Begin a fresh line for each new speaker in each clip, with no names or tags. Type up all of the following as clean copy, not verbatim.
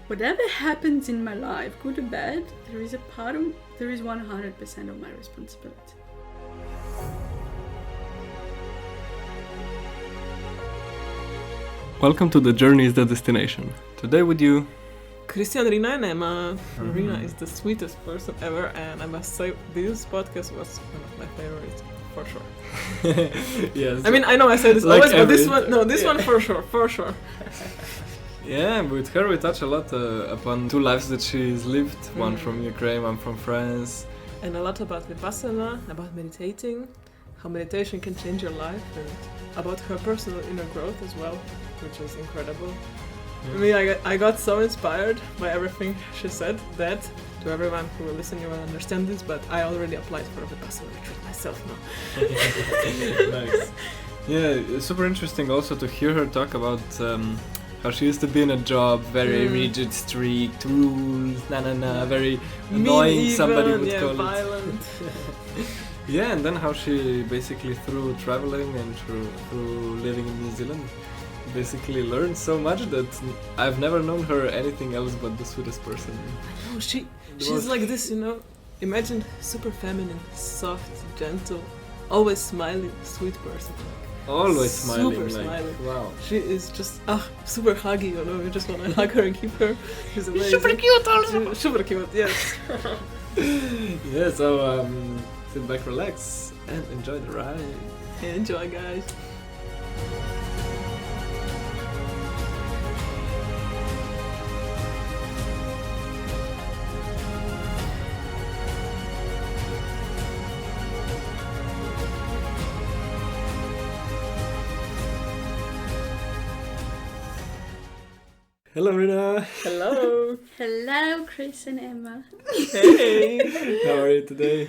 whatever happens in my life, good or bad, there is 100% of my responsibility.
Welcome to The Journey is the Destination. Today with you,
Christian, Rina and Emma. Rina is the sweetest person ever, and I must say this podcast was one of my favorites, for sure.
yes.
I mean, I know I say this
Like
always, but this
every-
one, one for sure.
Yeah, with her we touch a lot upon two lives that she's lived, one from Ukraine, one from France.
And a lot about Vipassana, about meditating, how meditation can change your life, and about her personal inner growth as well, which is incredible. I mean, I got so inspired by everything she said that, to everyone who will listen, you will understand this, but I already applied for a Vipassana retreat myself now.
Nice. Yeah, it's super interesting also to hear her talk about how she used to be in a job, very rigid, strict, rules, very annoying, somebody would
yeah,
call
violent.
it. Yeah, and then how she basically through traveling and through living in New Zealand basically learned so much that I've never known her anything else but the sweetest person.
Oh, she's like this, you know. Imagine super feminine, soft, gentle, always smiling, sweet person.
Always smiling.
Super
like,
smiling.
Wow.
She is just super huggy, you know. You just want to hug her and keep her. She's amazing.
Super cute also.
Super cute, yes.
Yeah, so sit back, relax, and enjoy the ride.
Enjoy, guys.
Hello, Rina.
Hello.
Hello, Chris and Emma.
Hey.
How are you today?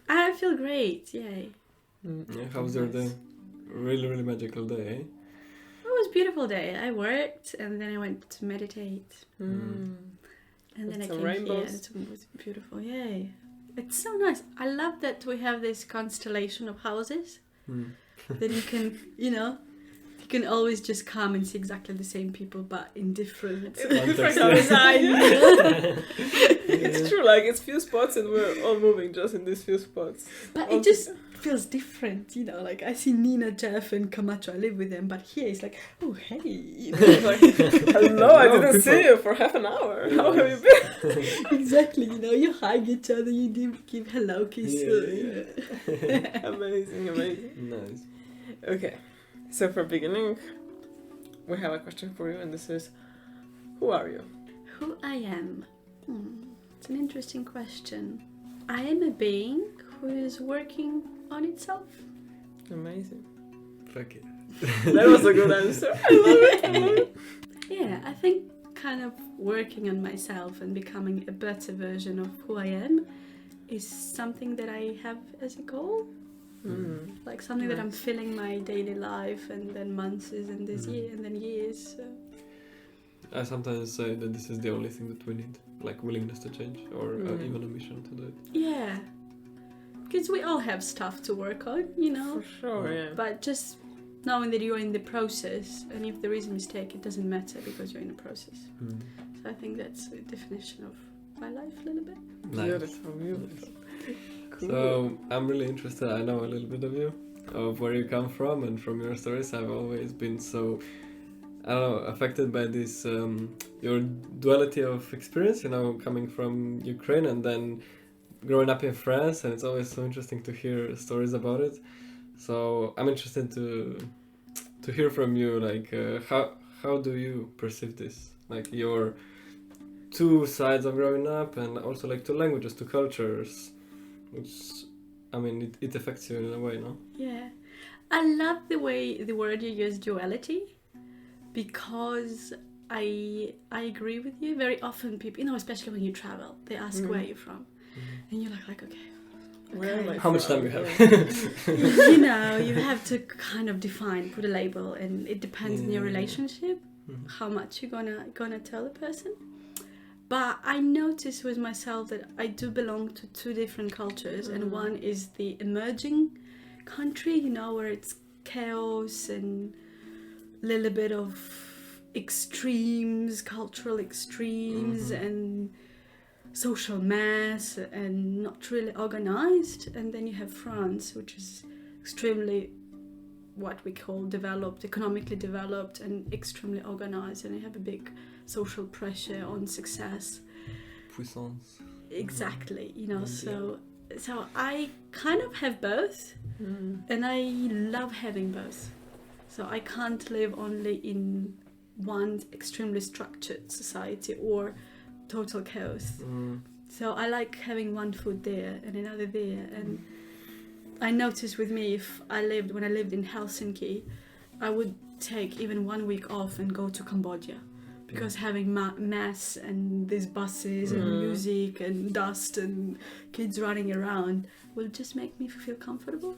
I feel great, yay.
Yeah, how was your day? Really, really magical day, eh?
It was a beautiful day. I worked and then I went to meditate. And then
With
I
some
came
rainbows.
here. It was beautiful, yay. It's so nice. I love that we have this constellation of houses that you can, you can always just come and see exactly the same people but in different
Different
design.
It's true, like it's few spots and we're all moving just in these few spots.
But it just feels different, like I see Nina, Jeff and Camacho, I live with them, but here it's like, oh hey,
Like, hello, I didn't see you for half an hour. How have you been?
exactly, you hug each other, you do give hello kisses.
Amazing.
Nice.
Okay, so for beginning, we have a question for you, and this is, who are you?
Who I am? It's an interesting question. I am a being who is working on itself.
Amazing.
Fuck it.
That was a good answer. I love it.
Yeah, I think kind of working on myself and becoming a better version of who I am is something that I have as a goal. Like something that I'm filling my daily life and then months and this year and then years. So.
I sometimes say that this is the only thing that we need, like willingness to change or even a mission to do it.
Yeah, because we all have stuff to work on,
For sure, yeah.
But just knowing that you're in the process, and if there is a mistake, it doesn't matter because you're in the process. So I think that's the definition of my life a little bit.
Nice.
Beautiful. Cool.
So I'm really interested. I know a little bit of you, of where you come from, and from your stories. I've always been so, affected by this your duality of experience. Coming from Ukraine and then growing up in France, and it's always so interesting to hear stories about it. So I'm interested to hear from you, like how do you perceive this, like your two sides of growing up, and also like two languages, two cultures. Which, it affects you in a way, no?
Yeah. I love the word you use, duality, because I agree with you. Very often people, especially when you travel, they ask where you're from. And you're like, okay.
Where am I
How much time
from?
you have?
You have to kind of put a label, and it depends on your relationship, how much you're gonna tell the person. But I notice with myself that I do belong to two different cultures, and one is the emerging country, where it's chaos and a little bit of extremes, cultural extremes, and social mass, and not really organized. And then you have France, which is extremely what we call developed, economically developed, and extremely organized, and you have a big social pressure on success.
Puissance.
Exactly, you know, so I kind of have both, and I love having both. So I can't live only in one extremely structured society or total chaos. So I like having one foot there and another there. And I noticed with me, when I lived in Helsinki, I would take even 1 week off and go to Cambodia. Because having mass and these buses and music and dust and kids running around will just make me feel comfortable.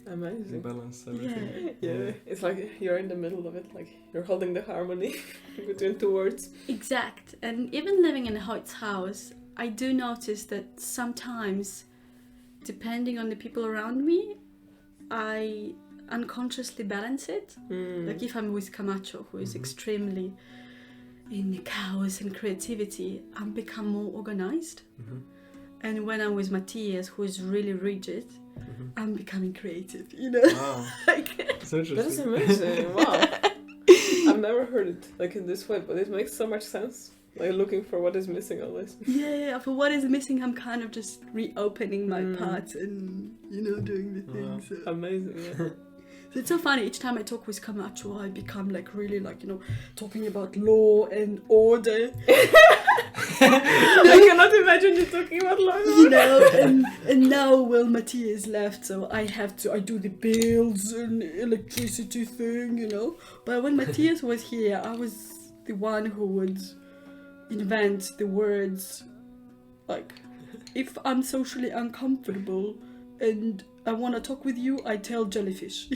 Amazing.
Balance everything.
Yeah, it's like you're in the middle of it, like you're holding the harmony between two words.
Exact. And even living in a hot house, I do notice that sometimes, depending on the people around me, I unconsciously balance it. Like if I'm with Camacho, who is extremely in the chaos and creativity, I'm become more organized. And when I'm with Matthias, who is really rigid, I'm becoming creative, you know.
Wow.
Like,
So interesting.
That is amazing. Wow. I've never heard it like in this way, but it makes so much sense. Like looking for what is missing always.
yeah, for what is missing, I'm kind of just reopening my parts and, you know, doing the things. So.
Amazing, yeah.
So it's so funny, each time I talk with Camacho, I become like really like, you know, talking about law and order.
I cannot imagine you talking about law.
You know, and now, well, Matthias left, so I do the bills and electricity thing, you know. But when Matthias was here, I was the one who would invent the words, like, if I'm socially uncomfortable and I want to talk with you, I tell jellyfish.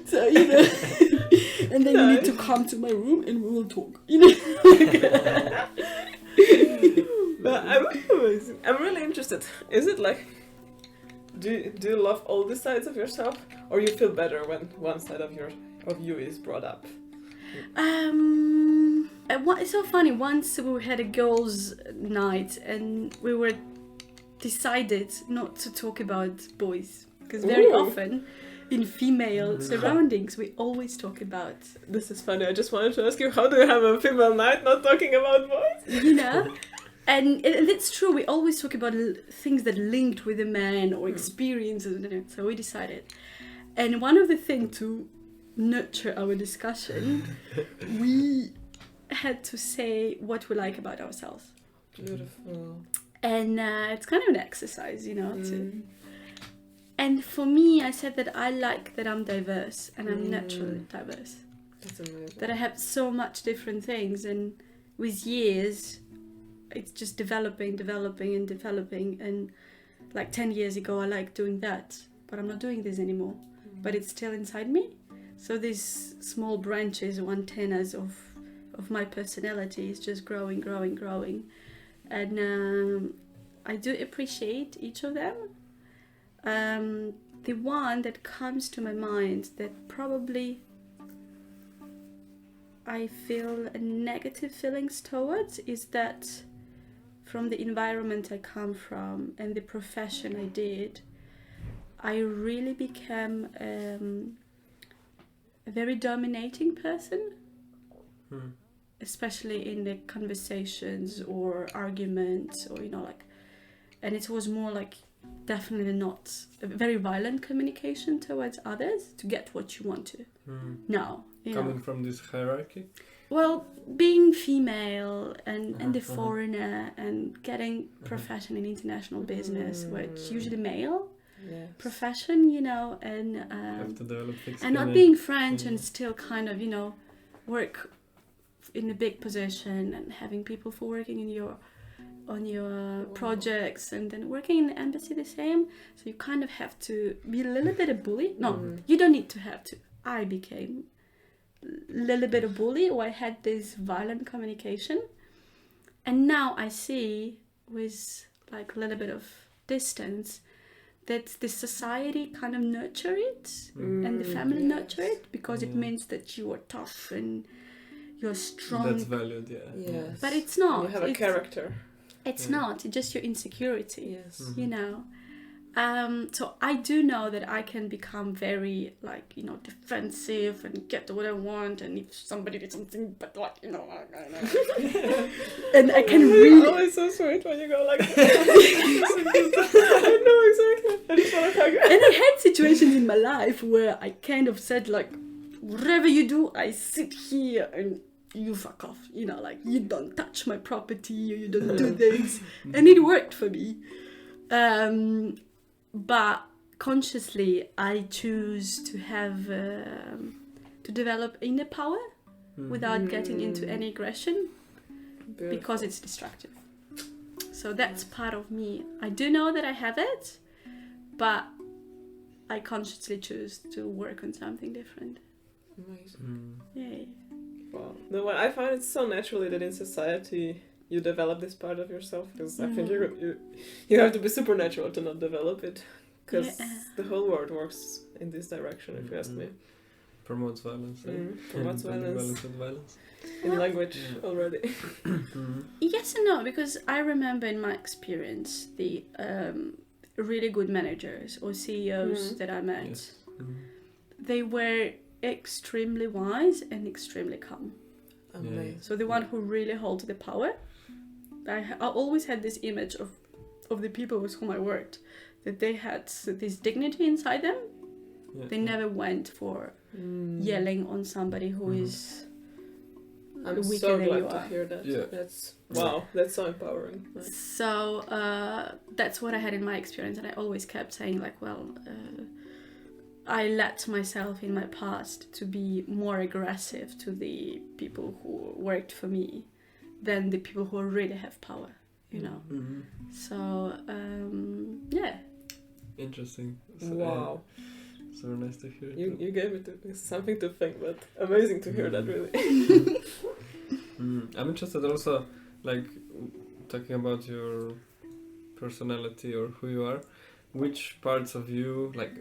So, you know, and then you need to come to my room and we will talk, you know.
But I'm really interested. Is it like, do you love all the sides of yourself, or you feel better when one side of you is brought up?
It's so funny. Once we had a girls' night and we were decided not to talk about boys, because very often in female surroundings we always talk about.
This is funny. I just wanted to ask you, how do you have a female night not talking about boys?
You know, and it's true. We always talk about things that linked with a man or experiences. So we decided, and one of the things to nurture our discussion, we had to say what we like about ourselves.
Beautiful.
And it's kind of an exercise, you know. And for me, I said that I like that I'm diverse and I'm naturally diverse.
That's amazing.
That I have so much different things, and with years, it's just developing. And like 10 years ago, I liked doing that, but I'm not doing this anymore. But it's still inside me. So these small branches or antennas of my personality is just growing. And I do appreciate each of them. The one that comes to my mind that probably I feel negative feelings towards is that from the environment I come from and the profession I did, I really became a very dominating person. Especially in the conversations or arguments, or, you know, like, and it was more like definitely not a very violent communication towards others to get what you want to. No, you
Coming
know.
from this hierarchy?
Well, being female and the foreigner and getting profession in international business, which usually male profession, you know, and
Have to develop thick
and not
skin.
being French and still kind of, you know, work in a big position and having people for working on your projects, and then working in the embassy the same. So you kind of have to be a little bit a bully. No, you don't need to have to. I became a little bit of bully, or I had this violent communication. And now I see with like a little bit of distance that the society kind of nurture it and the family nurture it because it means that you are tough and you're strong.
That's valued, yeah.
Yes.
But it's not.
You have a character.
It's not. It's just your insecurity.
Yes.
You know. So I do know that I can become very like, you know, defensive and get what I want, and if somebody did something, but like, you know, and I can really.
Oh, it's so sweet when you go like that. I know exactly. I just want to hug you.
And I had situations in my life where I kind of said like, whatever you do, I sit here and you fuck off. You know, like you don't touch my property, you don't do things, and it worked for me. But consciously, I choose to have to develop inner power without getting into any aggression because it's destructive. So that's part of me. I do know that I have it, but I consciously choose to work on something different.
Amazing.
Yay.
Wow. No, well, I find it so naturally that in society you develop this part of yourself, because I think you have to be supernatural to not develop it, because the whole world works in this direction, if you ask me.
Promotes violence.
Promotes violence.
With violence.
In language already.
Yes and no, because I remember in my experience the really good managers or CEOs that I met, they were extremely wise and extremely calm.
Amazing.
So the one who really holds the power. I always had this image of the people with whom I worked, that they had this dignity inside them. They never went for yelling on somebody who is
I'm
weaker
so
than
glad
you
to
are.
hear that.
Yeah.
That's wow. That's so empowering.
So that's what I had in my experience, and I always kept saying like, well, I let myself in my past to be more aggressive to the people who worked for me than the people who really have power, you know. So yeah.
Interesting. So,
Wow.
So nice to hear.
You gave it something to think, but amazing to hear that, really.
I'm interested also, like, talking about your personality or who you are. Which parts of you, like,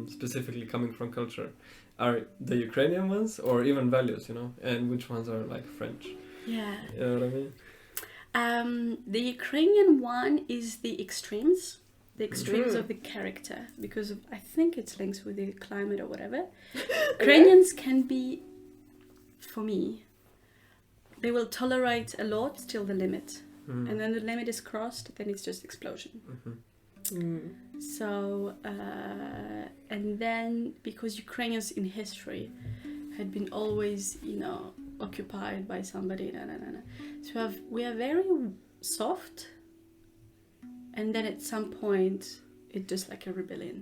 specifically coming from culture, are the Ukrainian ones or even values, you know? And which ones are, like, French?
Yeah.
You know what I mean?
The Ukrainian one is the extremes of the character, because I think it's linked with the climate or whatever. Ukrainians can be, for me, they will tolerate a lot till the limit. And then the limit is crossed, then it's just explosion. So, and then because Ukrainians in history had been always, you know, occupied by somebody, so we are very soft, and then at some point it's just like a rebellion.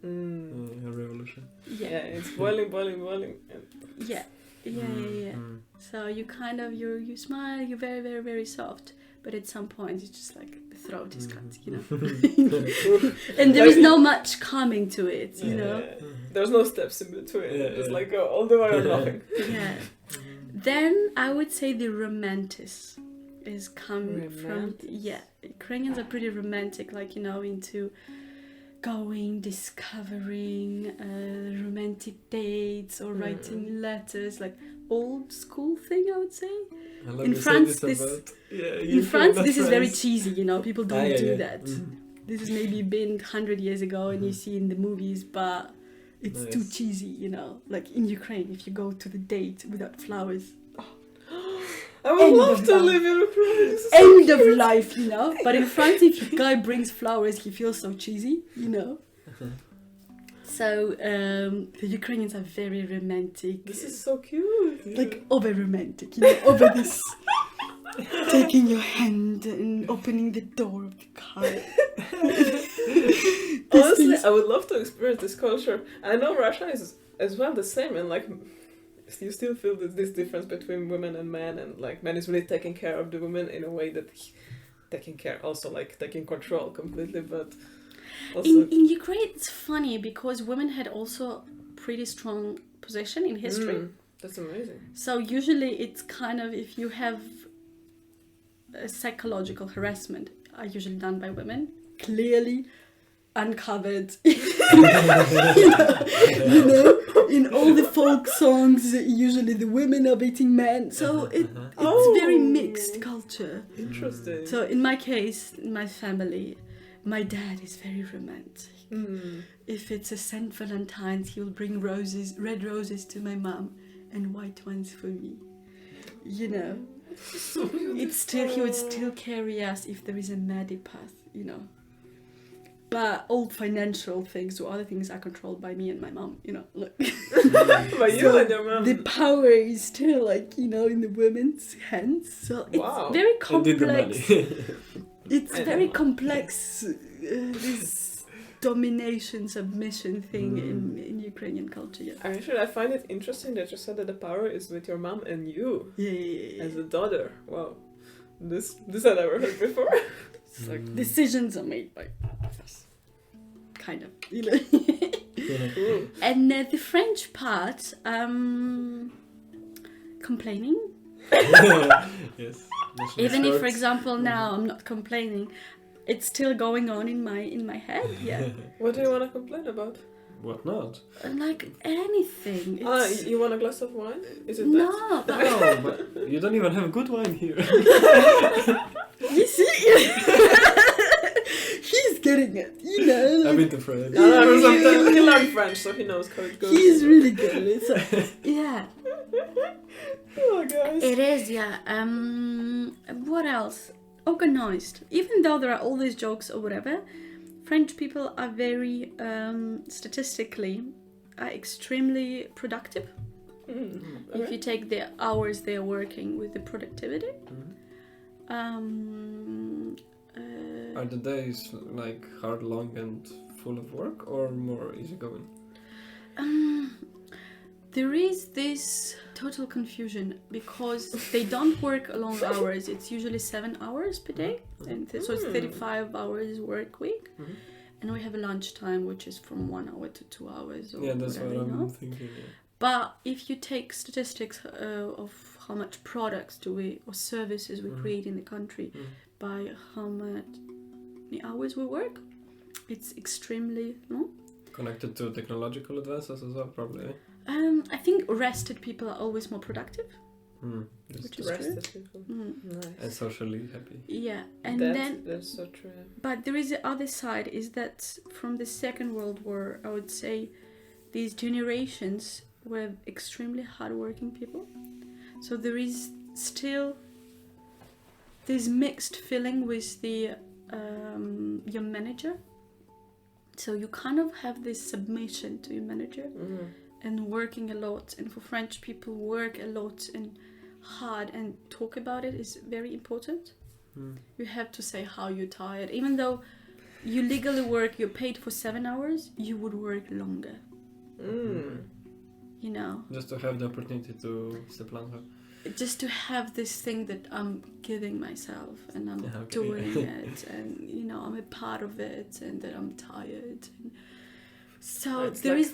A revolution.
Yeah, it's boiling.
Yeah. So you kind of you smile, you're very, very, very soft. But at some point, it's just like the throat is cut, you know. And there is no much coming to it, you know.
There's no steps in between. It's like all the way or nothing.
Yeah. Then I would say the romantic is coming from. Yeah, Ukrainians are pretty romantic, like, you know, into going, discovering romantic dates or writing letters, like old school thing, I would say. In France, this is very cheesy, you know. People don't do that. This has maybe been 100 years ago, and you see in the movies, but it's too cheesy, you know. Like in Ukraine, if you go to the date without flowers,
I would love to live in Ukraine.
End of life, you know. But in France, if a guy brings flowers, he feels so cheesy, you know. So the Ukrainians are very romantic.
This is so cute.
Like over romantic, you know, over this taking your hand and opening the door of the car.
Honestly, I would love to experience this culture. I know Russia is as well the same, and like you still feel this difference between women and men, and like man is really taking care of the woman in a way that taking care, also like taking control completely, but also
in Ukraine it's funny because women had also pretty strong position in history.
That's amazing.
So usually it's kind of, if you have a psychological harassment, are usually done by women. Clearly uncovered. In all the folk songs, usually the women are beating men. So it's very mixed culture.
Interesting.
So in my case, in my family, my dad is very romantic. If it's a St. Valentine's, he'll bring roses, red roses to my mum and white ones for me. It's still, he would still carry us if there is a muddy path, But all financial things or other things are controlled by me and my mom, look.
By you and your mom.
The power is still in the women's hands. So it's very complex. It's very complex, this domination, submission thing in Ukrainian culture. Yeah.
Actually, I find it interesting that you said that the power is with your mom and you.
Yeah.
As a daughter. Wow. This I never heard before.
It's like decisions are made by us. Kind of,
Cool.
And the French part, complaining.
Yes.
Even if, for example, now I'm not complaining, it's still going on in my head. Yeah.
What do you want to complain about?
What not?
Like anything. It's...
You want a glass of wine? Is it
no,
that?
but
No, but you don't even have good wine here.
you see, he's getting it.
I've been to France.
He learned French, so he knows how it goes.
He's really good. It's yeah.
Oh, guys.
It is, yeah. What else? Organized. Even though there are all these jokes or whatever, French people are very, statistically, extremely productive. If you take the hours they are working with the productivity.
Are the days like hard, long, and full of work, or more easygoing?
There is this total confusion because they don't work long hours. It's usually 7 hours per day, and so it's 35 hours work week. And we have a lunch time, which is from 1 hour to 2 hours. Or
That's
whatever,
what I'm thinking. Yeah.
But if you take statistics of how much products or services we create in the country by how many hours we work, it's extremely
Connected to technological advances as well, probably.
I think rested people are always more productive, which is
Rested
true.
people.
And
Nice.
socially happy.
Yeah, and
That's so true.
but there is the other side, is that from the Second World War, I would say these generations were extremely hardworking people. So there is still this mixed feeling with the your manager. So you kind of have this submission to your manager and working a lot. And for French people, work a lot and hard and talk about it is very important. You have to say how you're tired. Even though you legally work, you're paid for 7 hours, you would work longer.
Just to have the opportunity to step longer.
Just to have this thing that I'm giving myself and I'm doing it, and I'm a part of it, and that I'm tired. And so there is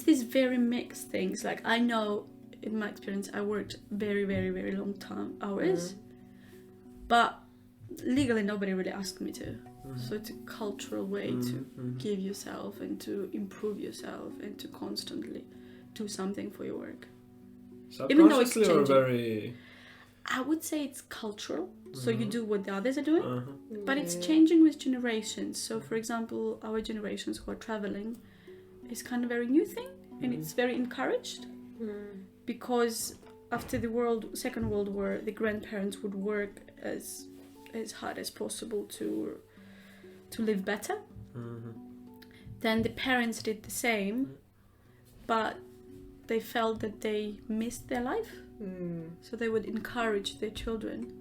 this very mixed things. Like I know in my experience, I worked very, very, very long time hours, but legally nobody really asked me to. So it's a cultural way to give yourself and to improve yourself and to constantly do something for your work. Even though it's changing.
Very...
I would say it's cultural. So you do what the others are doing, but it's changing with generations. So for example, our generations who are traveling, is kind of a very new thing, and it's very encouraged because after the Second World War, the grandparents would work as hard as possible to live better. Then the parents did the same, but they felt that they missed their life. So they would encourage their children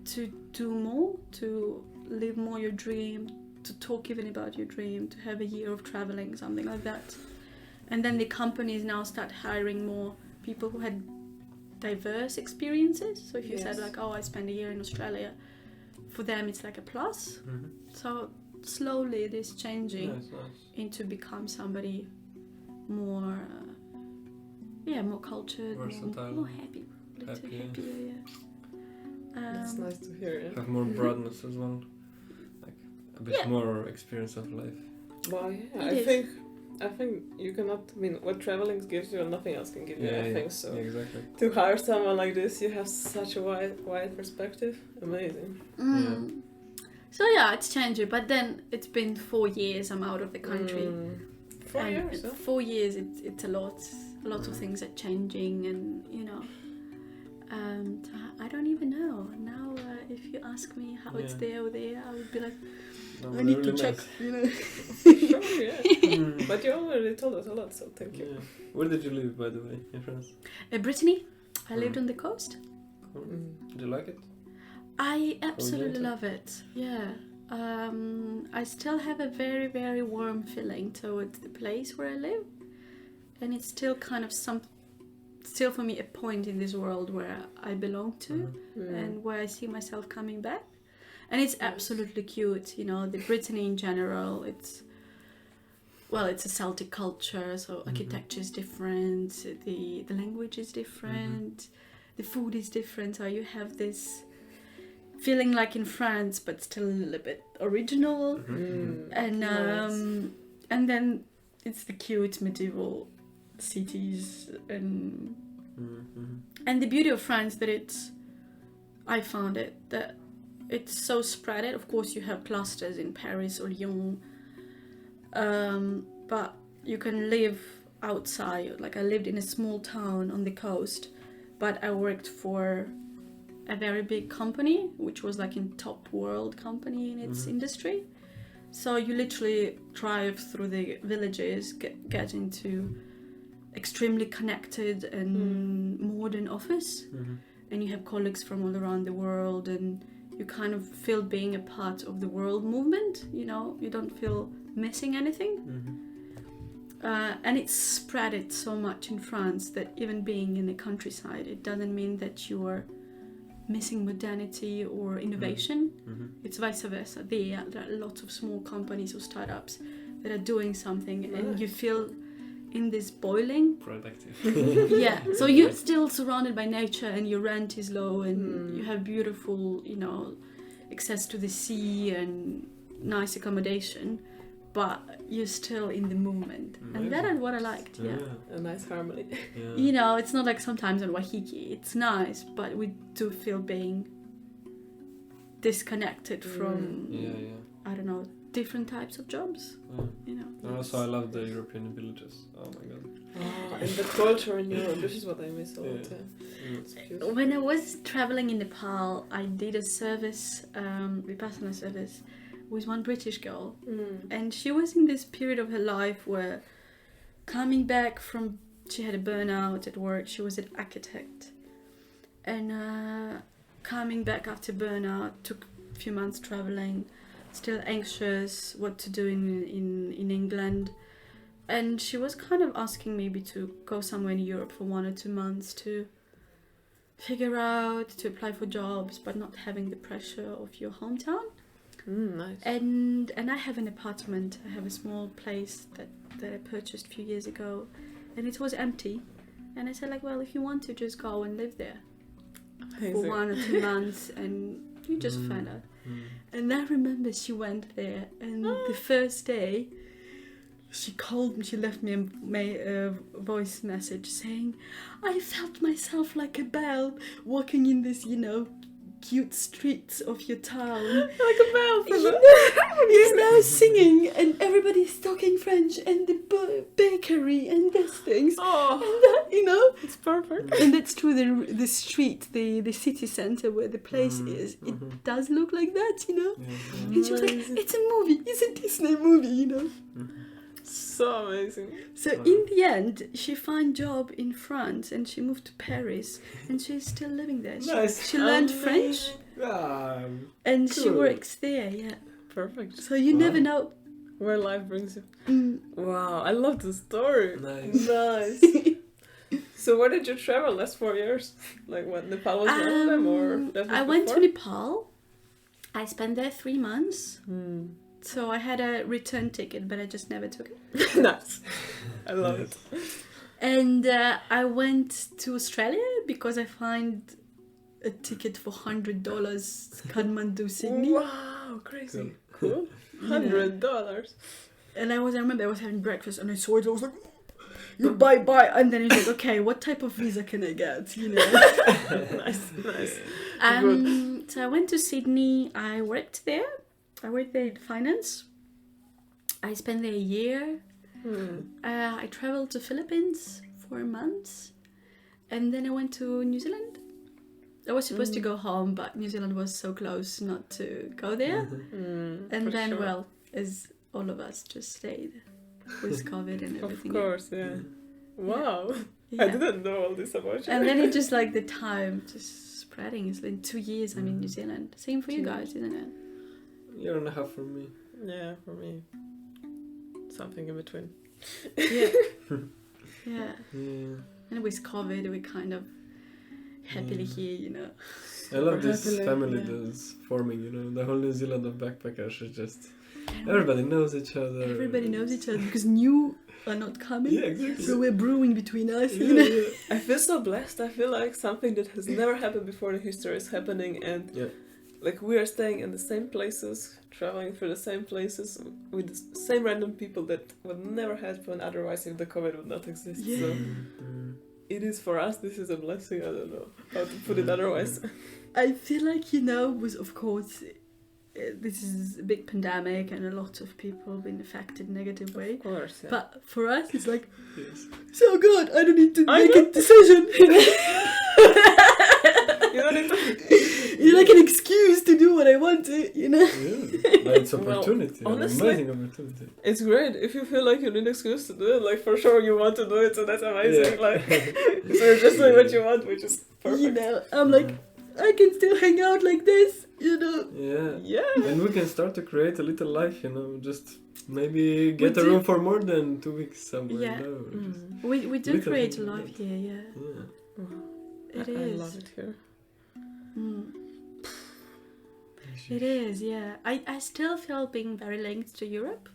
to do more, to live more your dream, to talk even about your dream, to have a year of traveling, something like that. And then the companies now start hiring more people who had diverse experiences. So if you said like, I spent a year in Australia, for them it's like a plus. So slowly it is changing into become somebody more more cultured, more happy. Happier,
That's nice to hear.
Have more broadness as well, like bit more experience of life.
Well, yeah,
It is.
I think you cannot. I mean, what traveling gives you, nothing else can give you. I think so.
Yeah, exactly.
To hire someone like this, you have such a wide perspective. Amazing.
So yeah, it's changing. But then it's been 4 years I'm out of the country.
4 years. Huh?
4 years, it's a lot. A lot of things are changing, and I don't even know now. If you ask me how it's there or there, I would be like,
No,
I need to
really
check.
nice.
Sure, yeah. But you already told us a lot, so thank you.
Yeah. Where did you live, by the way, in France?
Brittany, I lived on the coast.
Cool. Did you like it?
I absolutely
enjoyed it?
love it. Yeah. I still have a very, very warm feeling towards the place where I live, and it's still kind of still for me a point in this world where I belong to and where I see myself coming back. And it's absolutely cute, the Brittany in general. It's a Celtic culture, so architecture is different, the language is different, the food is different. So you have this feeling like in France, but still a little bit original. And then it's the cute medieval cities and the beauty of France that I found that it's so spread. Of course, you have clusters in Paris or Lyon, but you can live outside. Like I lived in a small town on the coast, but I worked for a very big company, which was like in top world company in its industry. So you literally drive through the villages, get into extremely connected and modern office, and you have colleagues from all around the world, and you kind of feel being a part of the world movement. You don't feel missing anything. And it's spread it so much in France that even being in the countryside, it doesn't mean that you are missing modernity or innovation. It's vice versa. There are lots of small companies or startups that are doing something, and you feel in this boiling
productive.
Yeah, so you're still surrounded by nature, and your rent is low, and you have beautiful access to the sea and nice accommodation, but you're still in the movement. And that is what I liked.
A nice harmony.
It's not like sometimes in Wahiki it's nice, but we do feel being disconnected from I don't know, different types of jobs.
And also I love the European villages. Oh my god.
And the culture in Europe, this is what I miss a lot. It's cute.
When I was traveling in Nepal, I did a service, Vipassana service, with one British girl, and she was in this period of her life where coming back from, she had a burnout at work. She was an architect, and coming back after burnout, took a few months traveling, still anxious what to do in England, and she was kind of asking maybe to go somewhere in Europe for 1 or 2 months to figure out, to apply for jobs, but not having the pressure of your hometown.
Nice.
And I have an apartment. I have a small place that I purchased a few years ago, and it was empty. And I said, like, well, if you want to, just go and live there for 1 or 2 months, and you just find out. And I remember she went there, and the first day she called me, she left me a voice message saying, I felt myself like a bell walking in this, cute streets of your town.
Like a bell.
He's now singing, and everybody's talking French, and the bakery and these things. And that,
it's perfect.
and that's true. The street, the city center where the place is, it does look like that, And she was like, it's a movie. It's a Disney movie,
So amazing.
So in the end, she found job in France, and she moved to Paris, and she's still living there. She learned French, and she
cool.
works there. Yeah,
Perfect.
so you never know.
Where life brings you. Wow, I love the story.
Nice.
So
where did you travel last 4 years? Like when Nepal was one of them, or that was
I went to
before?
Nepal. I spent there 3 months. So I had a return ticket, but I just never took it.
Nice. I love it.
And I went to Australia because I found a ticket for $100 Kathmandu, Sydney.
Wow, crazy. Cool. $100.
And I remember I was having breakfast and I saw it. I was like, you buy. And then he's like, okay, what type of visa can I get? You know.
Nice.
So I went to Sydney. I worked there. I worked there in finance. I spent there a year. I traveled to Philippines for months, and then I went to New Zealand. I was supposed to go home, but New Zealand was so close not to go there. And then, well, as all of us just stayed with COVID and everything.
Of course, yeah. Wow.
Yeah.
I didn't know all this about you.
And then it just like the time just spreading. It's been 2 years I'm in New Zealand. Same for you guys, isn't it?
Year and a half for me.
Yeah, for me. Something in between.
Yeah. Yeah. And with COVID, we're kind of happily here, you know.
I love this
Happily,
family
yeah.
that's forming, you know. The whole New Zealand of backpackers is just... Everybody knows each other.
Everybody knows each other because new are not coming.
Yeah, exactly.
So we're brewing between us, you know.
Yeah.
I feel so blessed. I feel like something that has never happened before in history is happening, and like we are staying in the same places, traveling through the same places with the same random people that would never happen otherwise if the COVID would not exist.
Yeah.
So it is for us. This is a blessing. I don't know how to put it otherwise.
I feel like, you know, with of course, this is a big pandemic and a lot of people have been affected in a negative way.
Of course, yeah.
But for us, it's like,
Yes.
so good, I don't need to make a decision.
You don't need to...
It's like an excuse to do what I want to, you know?
Yeah. But it's
Well,
opportunity.
honestly,
Amazing opportunity.
It's great if you feel like you need an excuse to do it. Like for sure you want to do it, so that's amazing.
Yeah.
Like so you're just doing what you want, which is perfect.
You know, I'm like, I can still hang out like this, you know?
Yeah.
Yeah.
And we can start to create a little life, you know, just maybe get a
do.
room for more than 2 weeks somewhere.
Yeah.
You know, just-
We do
Little
create a
thing
life
like
here, yeah.
yeah.
It
I
is.
love it here.
It is, yeah. I still feel being very linked to Europe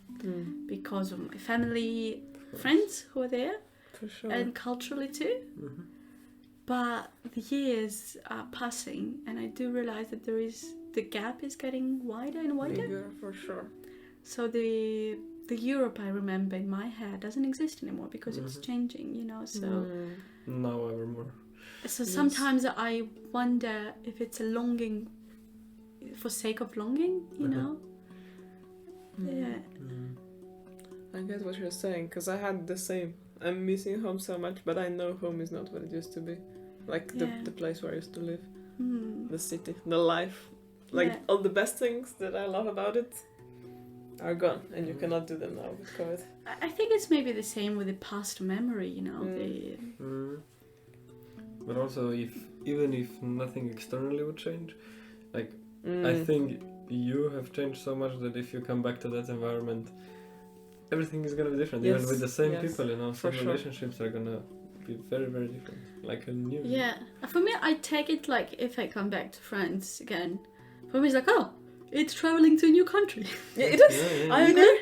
because of my family, friends who are there,
For sure.
and culturally too. But the years are passing, and I do realize that the gap is getting wider and wider.
Bigger, for sure.
So the Europe I remember in my head doesn't exist anymore because it's changing, you know. So
Now ever more.
so sometimes I wonder if it's a longing for sake of longing, you know. Yeah.
I get what you're saying, because I had the same. I'm missing home so much, but I know home is not what it used to be. Like the place where I used to live, the city, the life. Like all the best things that I love about it are gone, and you cannot do them now with COVID.
I think it's maybe the same with the past memory, you know.
But also, even if nothing externally would change, like I think you have changed so much that if you come back to that environment, everything is gonna be different.
Yes,
Even with the same
yes,
people, you know, some
for sure.
relationships are gonna be very, very different. Like a new.
Yeah. For me, I take it like if I come back to France again, for me it's like, oh, it's traveling to a new country.
Yeah, it is.
Yeah.
I agree.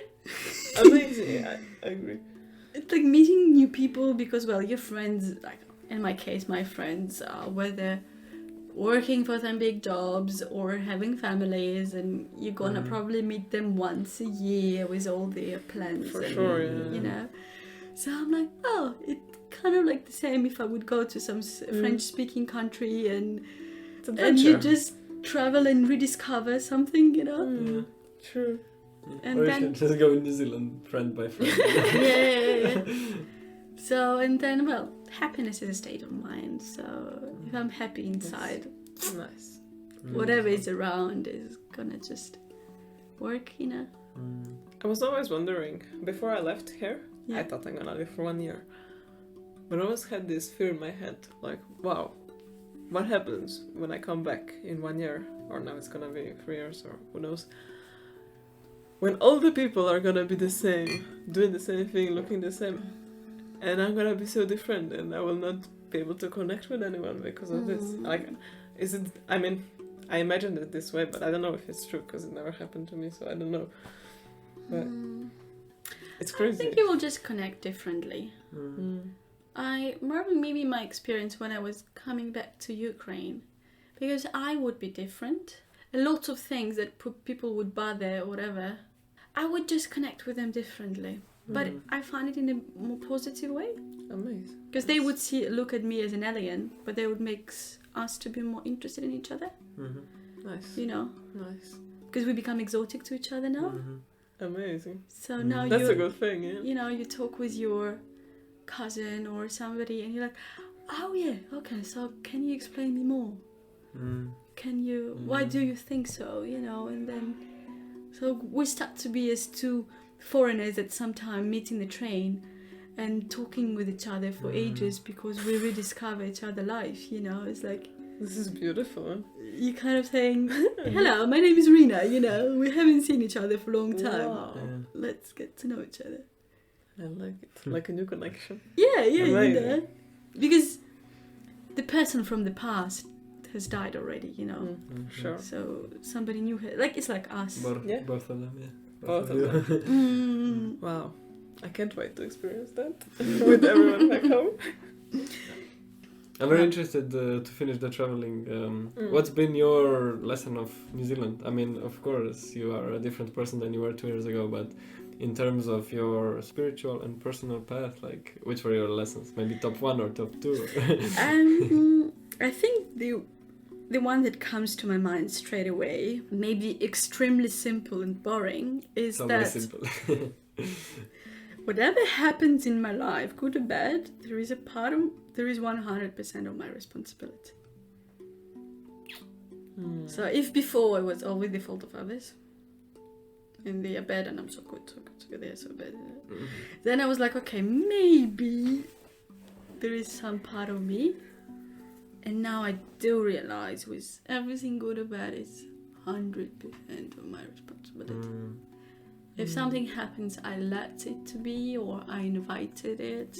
Amazing. Yeah, I agree.
It's like meeting new people because, well, your friends, like in my case, my friends, whether working for some big jobs or having families, and you're gonna probably meet them once a year with all their plans.
For
and,
sure, yeah.
You know. So I'm like, oh, it's kind of like the same if I would go to some French-speaking country and you just travel and rediscover something, you know.
True.
And
or
then
you should just go in New Zealand, friend by friend.
yeah. So, and then, well, happiness is a state of mind. So, if I'm happy inside,
Nice.
whatever is around is gonna just work, you know.
I was always wondering, before I left here,
Yeah.
I thought I'm gonna live for 1 year. But I always had this fear in my head, like, wow, what happens when I come back in 1 year? Or now it's gonna be 3 years, or who knows. When all the people are gonna be the same, doing the same thing, looking the same, and I'm gonna be so different, and I will not be able to connect with anyone because of this. Like, is it, I mean, I imagined it this way, but I don't know if it's true, because it never happened to me, so I don't know. But it's
I
crazy.
think you will just connect differently. I remember maybe my experience when I was coming back to Ukraine, because I would be different. A lot of things that people would bother or whatever, I would just connect with them differently. But I find it in a more positive way.
Amazing.
Because they would look at me as an alien, but they would make us to be more interested in each other.
Nice.
You know?
Nice.
Because we become exotic to each other now.
Amazing.
So now
That's a good thing, yeah.
You know, you talk with your cousin or somebody and you're like, oh yeah, okay, so can you explain me more? Can you, why do you think so? You know, and then, so we start to be as two foreigners at some time meeting the train and talking with each other for ages because we rediscover each other's life, you know, it's like...
This is beautiful.
You kind of saying, hello, my name is Rina, you know, we haven't seen each other for a long time.
Wow.
Let's get to know each other.
I like it. Like a new connection.
Yeah, you
Amazing.
know. Because the person from the past has died already, you know.
Sure.
So somebody new, like, it's like us.
Both of them, yeah.
Both of them. Wow. I can't wait to experience that with everyone back home.
I'm very interested to finish the traveling. What's been your lesson of New Zealand? I mean, of course, you are a different person than you were 2 years ago, but in terms of your spiritual and personal path, like, which were your lessons? Maybe top 1 or top 2?
I think the one that comes to my mind straight away, maybe extremely simple and boring, is that
simple.
whatever happens in my life, good or bad, there is 100% of my responsibility. So if before it was always the fault of others, and they are bad and I'm so good, they are so bad, then I was like, okay, maybe there is some part of me, and now I do realize with everything good or bad, it's 100% of my responsibility. If something happens, I let it to be, or I invited it,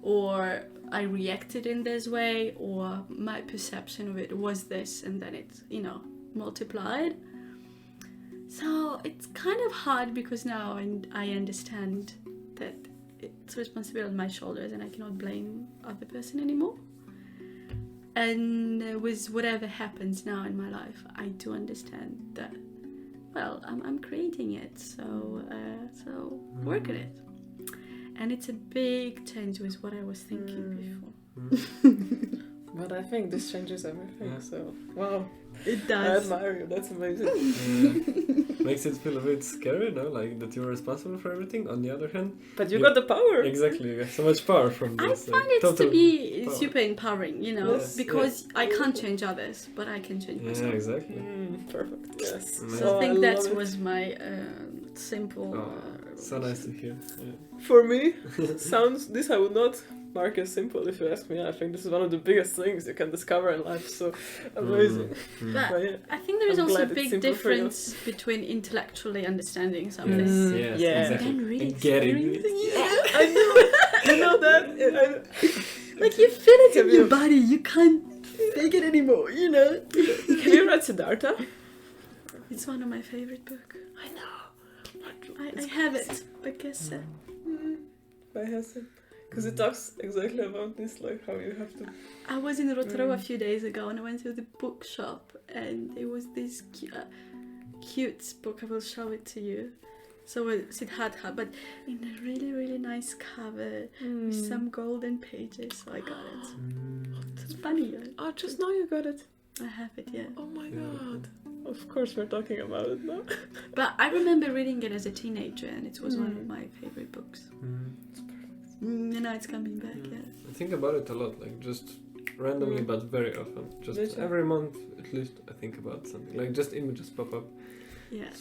or I reacted in this way, or my perception of it was this, and then it, you know, multiplied. So it's kind of hard because now I understand that it's responsibility on my shoulders and I cannot blame other person anymore. And with whatever happens now in my life, I do understand that, well, I'm creating it, so work at it. And it's a big change with what I was thinking before.
But I think this changes everything, so wow.
It does.
I admire you, that's amazing.
Makes it feel a bit scary, no? Like that you're responsible for everything. On the other hand,
but you got the power.
Exactly, you have so much power from this.
I find it to be super empowering, you know, because I can't change others, but I can change myself.
Yeah, exactly.
Perfect. Yes.
So I think that was my simple.
So nice to hear. Yeah.
For me, this I would not mark as simple if you ask me. I think this is one of the biggest things you can discover in life. So amazing.
But
yeah,
I think there is also a big difference between intellectually understanding something.
Yes, exactly.
And really
getting it.
I knew it. You know that?
Like you feel it in your body. You can't fake it anymore. You know.
Have you read Siddhartha?
It's one of my favorite books.
I know.
I have it, by Kesse.
By Hesse. Because it talks exactly about this, like how you have to...
I was in Rotterdam a few days ago and I went to the bookshop and there was this cute book. I will show it to you. So it's Siddhartha, but in a really, really nice cover with some golden pages. So I got it. It's funny.
Oh, just now you got it.
I have it, yeah.
Oh my god. Of course we're talking about it now.
But I remember reading it as a teenager and it was one of my favorite books.
It's perfect.
And now it's coming back, yeah.
I think about it a lot, like just randomly but very often. Just every month at least I think about something. Like just images pop up.
Yeah.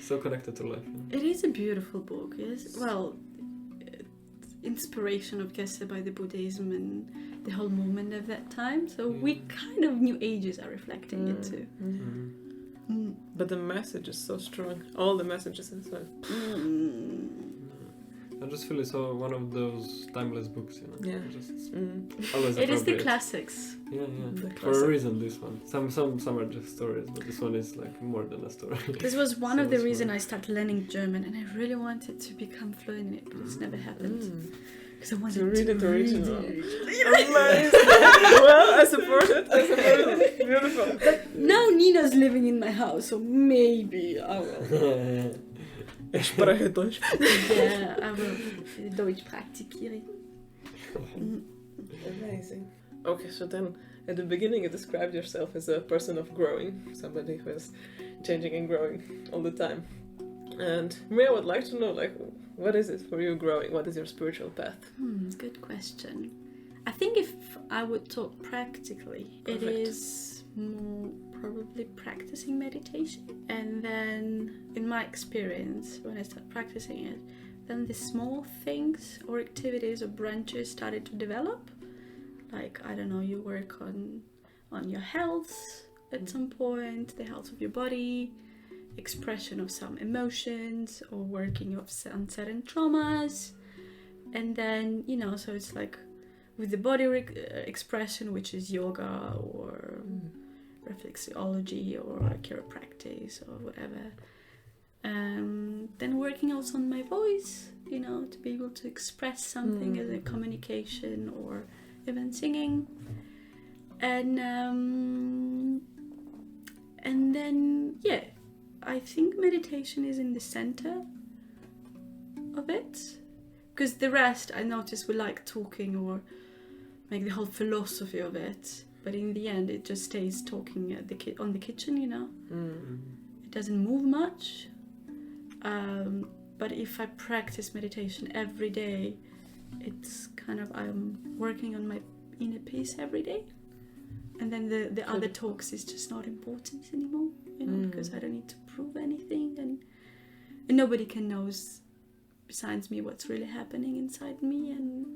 So connected to life. Yeah.
It is a beautiful book, yes. Well, inspiration of Kesse by the Buddhism and the whole movement of that time. So we kind of New Ages are reflecting it too.
But the message is so strong. All the messages inside.
I just feel it's one of those timeless books, you know.
Yeah.
Just always
it is the
appropriate.
classics.
Yeah.
The
For a reason, this one. Some are just stories, but this one is like more than a story.
This was one of the reasons I started learning German, and I really wanted to become fluent in it, but it's never happened. Because I wanted to read
it original.
Amazing.
Well, I support it. Beautiful.
But now Nina's living in my house, so maybe I will.
Ich spreche Deutsch.
Yeah, aber Deutsch praktikieren.
Amazing. Okay, so then at the beginning you described yourself as a person of growing, somebody who is changing and growing all the time. And me, I would like to know, like, what is it for you growing? What is your spiritual path?
Good question. I think if I would talk practically,
Perfect.
it is more probably practicing meditation. And then in my experience, when I started practicing it, then the small things or activities or branches started to develop. Like, I don't know, you work on your health at some point, the health of your body, expression of some emotions, or working on certain traumas. And then, you know, so it's like with the body expression, which is yoga or reflexology or chiropractic or whatever. Then working also on my voice, you know, to be able to express something as a communication or even singing. And then, yeah, I think meditation is in the center of it. Because the rest, I notice, we like talking or make the whole philosophy of it. But in the end, it just stays talking at on the kitchen, you know. It doesn't move much. But if I practice meditation every day, it's kind of, I'm working on my inner peace every day. And then the other talks is just not important anymore, you know, because I don't need to prove anything. And nobody can know besides me what's really happening inside me and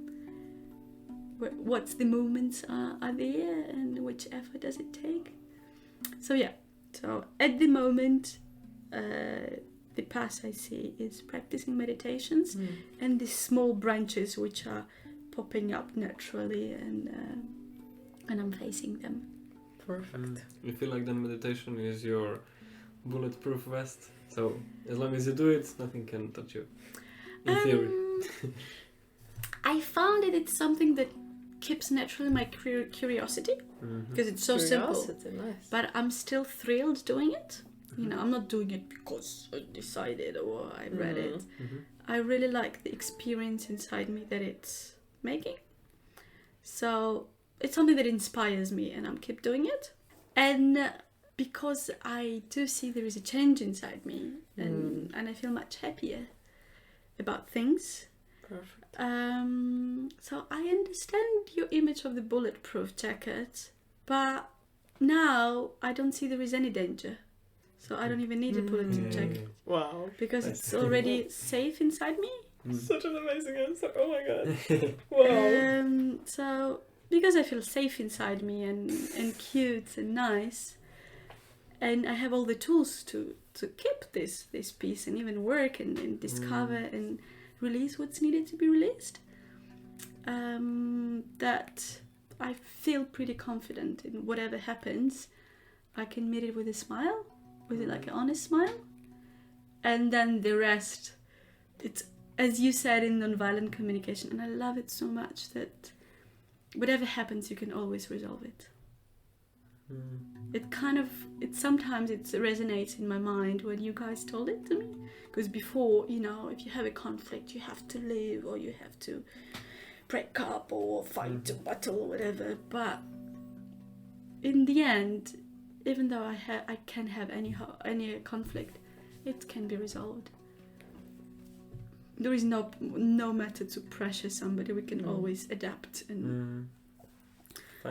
what's the movements are there and which effort does it take. So yeah, so at the moment, the path I see is practicing meditations and the small branches which are popping up naturally, and I'm facing them.
Perfect.
You feel like then meditation is your bulletproof vest, so as long as you do it, nothing can touch you, in theory.
I found that it's something that keeps naturally my curiosity, because it's so simple.
Nice.
But I'm still thrilled doing it. You know, I'm not doing it because I decided or I read it. I really like the experience inside me that it's making. So it's something that inspires me, and I'm keep doing it. And because I do see there is a change inside me, and I feel much happier about things.
Perfect.
So I understand your image of the bulletproof jacket, but now I don't see there is any danger. So I don't even need a bulletproof jacket
Wow.
because it's already safe inside me.
Such an amazing answer. Oh my god. Wow.
So because I feel safe inside me and cute and nice, and I have all the tools to keep this peace and even work and discover and release what's needed to be released, that I feel pretty confident in whatever happens. I can meet it with a smile, with it like an honest smile, and then the rest, it's as you said in nonviolent communication, and I love it so much that whatever happens, you can always resolve it. It sometimes it resonates in my mind when you guys told it to me, because before, you know, if you have a conflict, you have to leave or you have to break up or fight or battle or whatever. But in the end, even though I can have any conflict, it can be resolved. There is no method to pressure somebody. We can always adapt and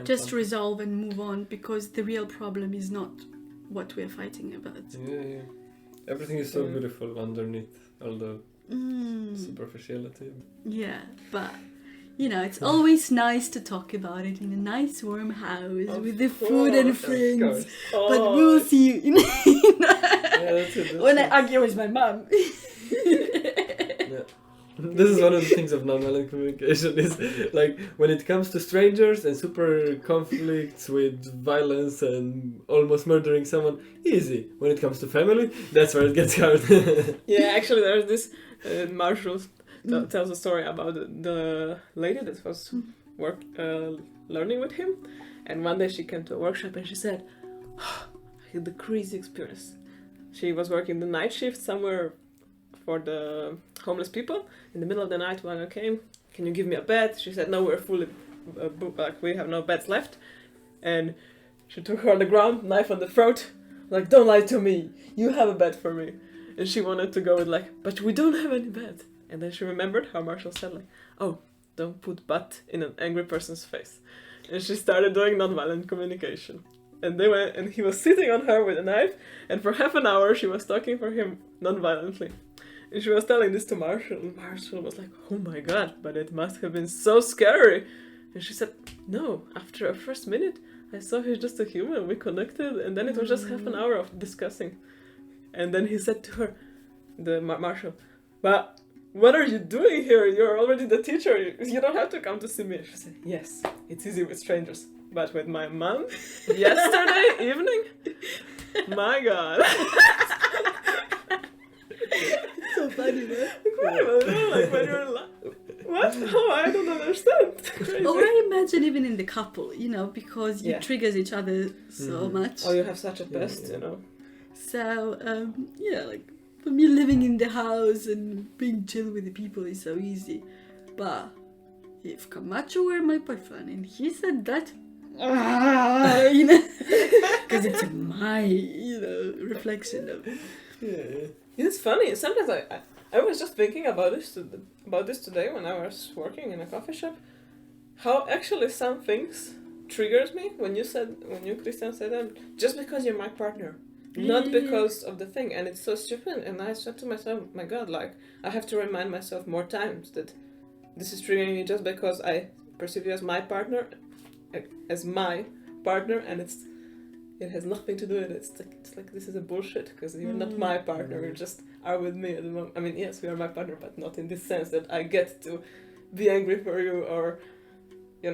just resolve and move on, because the real problem is not what we are fighting about.
Yeah. Everything is so beautiful underneath all the superficiality.
Yeah, but you know, it's always nice to talk about it in a nice warm house with the food and friends. But we'll see you when I argue with my mom.
This is one of the things of nonviolent communication, is like when it comes to strangers and super conflicts with violence and almost murdering someone, easy. When it comes to family, that's where it gets hard.
Yeah, actually there's this Marshall tells a story about the lady that was learning with him, and one day she came to a workshop and she said, I had the crazy experience. She was working the night shift somewhere for the homeless people. In the middle of the night, one came, can you give me a bed? She said, no, we're fully booked, like we have no beds left. And she took her on the ground, knife on the throat, like, don't lie to me, you have a bed for me. And she wanted to go with like, but we don't have any bed. And then she remembered how Marshall said like, oh, don't put "but" in an angry person's face. And she started doing nonviolent communication. And they went, and he was sitting on her with a knife, and for half an hour she was talking for him nonviolently. And she was telling this to Marshall, and Marshall was like, oh my god, but it must have been so scary. And she said, no, after a first minute, I saw he's just a human, we connected, and then it was just half an hour of discussing. And then he said to her, the Marshall, but what are you doing here? You're already the teacher. You don't have to come to see me. She said, yes, it's easy with strangers. But with my mom, yesterday evening, my god.
So funny, man.
Incredible, no? Like when you're what? Oh, I don't understand. Crazy.
Or I imagine even in the couple, because you triggers each other so much.
Oh, you have such a best,
So, like, for me, living in the house and being chill with the people is so easy. But if Camacho were my boyfriend and he said that, because it's my, reflection of.
Yeah. It's funny. Sometimes I was just thinking about this today when I was working in a coffee shop. How actually some things triggers me when you Christian said that just because you're my partner. Not because of the thing, and it's so stupid. And I said to myself, my god, like, I have to remind myself more times that this is triggering me just because I perceive you as my partner, and it has nothing to do with it. It's like this is a bullshit, because you're not my partner, you just are with me at the moment. I mean, yes, we are my partner, but not in this sense that I get to be angry for you, or, I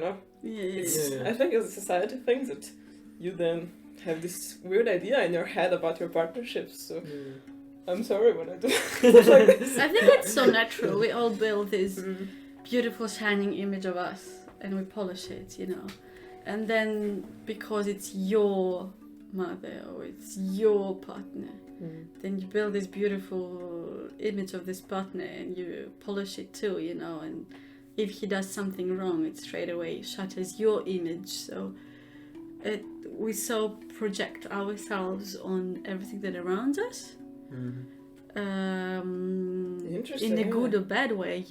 think it's a society thing that you then have this weird idea in your head about your partnerships, so I'm sorry when I do stuff like this.
I think it's so natural. We all build this beautiful shining image of us and we polish it, and then because it's your mother or it's your partner, then you build this beautiful image of this partner and you polish it too, and if he does something wrong, it straight away shatters your image. So we so project ourselves on everything that around us,
Interesting,
in a good or bad way,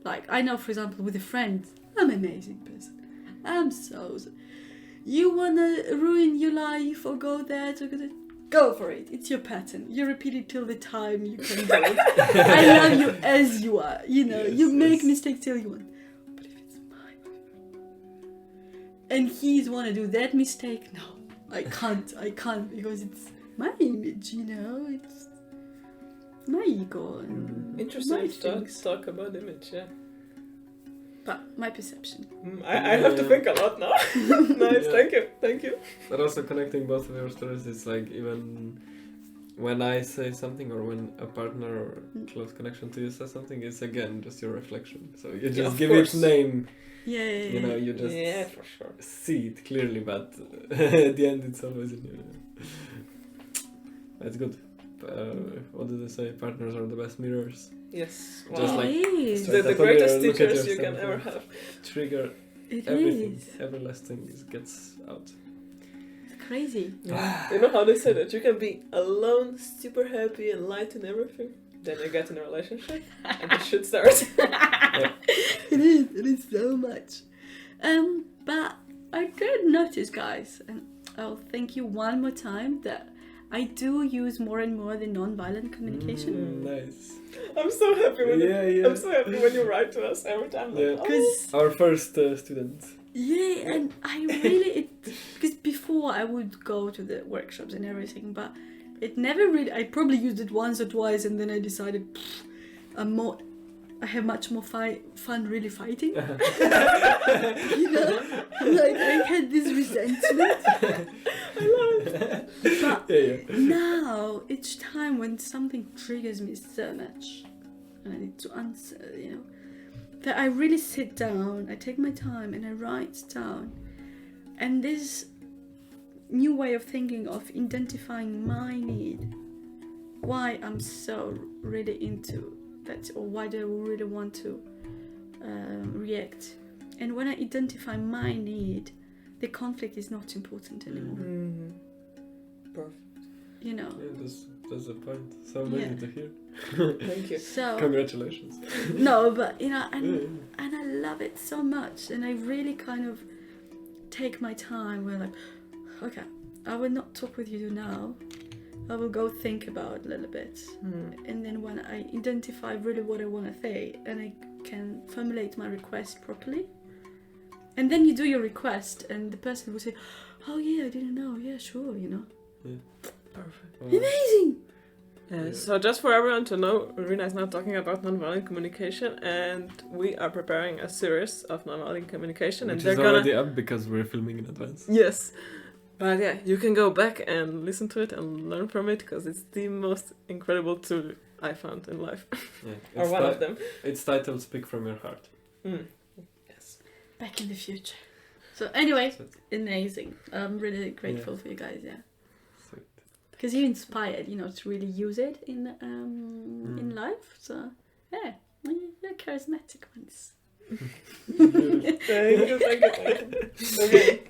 Like, I know, for example, with a friend, I'm an amazing person. I'm so... You wanna ruin your life or go there to go for it. It's your pattern. You repeat it till the time you can do it. I love you as you are. You make mistakes till you want. But if it's my and he's wanna do that mistake, no, I can't because it's my image. It's my ego and
interesting
my
to
things.
talk about image, yeah.
But my perception.
I have to think a lot now. Nice, thank you.
But also connecting both of your stories, it's like even when I say something or when a partner or close connection to you says something, it's again just your reflection. So you just give it name.
Yeah.
You just
for sure.
see it clearly, but at the end it's always in you. That's good. What did they say? Partners are the best mirrors.
Yes. Wow.
Just like
the greatest teachers you can ever have.
Trigger
It
everything.
is.
Every last thing gets out.
It's crazy.
Yeah. You know how they say that you can be alone, super happy and light and everything? Then you get in a relationship and the shit starts.
It is so much. But I did notice, guys, and I'll thank you one more time, that I do use more and more the non-violent communication.
Nice.
I'm so happy when
yeah.
I'm so happy when you write to us every time. Like,
Because
our first student.
yeah, and I really because before I would go to the workshops and everything, but it never really. I probably used it once or twice, and then I decided I have much more fun really fighting. Like I had this resentment.
I love it.
But now, each time when something triggers me so much, and I need to answer, that I really sit down, I take my time and I write down. And this new way of thinking, of identifying my need why I'm so really into that, or why do I really want to react. And when I identify my need, the conflict is not important anymore.
Mm-hmm. Perfect.
You know.
Yeah, that's a point. So amazing to hear.
Thank you.
So
Congratulations.
no, but you know,
Yeah.
and I love it so much, and I really kind of take my time. Where like, okay, I will not talk with you now. I will go think about it a little bit, and then when I identify really what I want to say, and I can formulate my request properly, and then you do your request, and the person will say, "Oh yeah, I didn't know. Yeah, sure, you know."
Yeah.
Perfect.
Amazing.
So just for everyone to know, Rina is now talking about nonviolent communication, and we are preparing a series of nonviolent communication,
Which
and they're
is already up because we're filming in advance.
Yes. But yeah, you can go back and listen to it and learn from it, because it's the most incredible tool I found in life.
Yeah.
Or one of them.
It's titled "Speak from Your Heart."
Yes.
Back in the future. So anyway,
So,
amazing. I'm really grateful for you guys. Yeah.
sweet.
Because you inspired, you know, to really use it in life. So yeah, you're charismatic ones.
Thank you. Okay.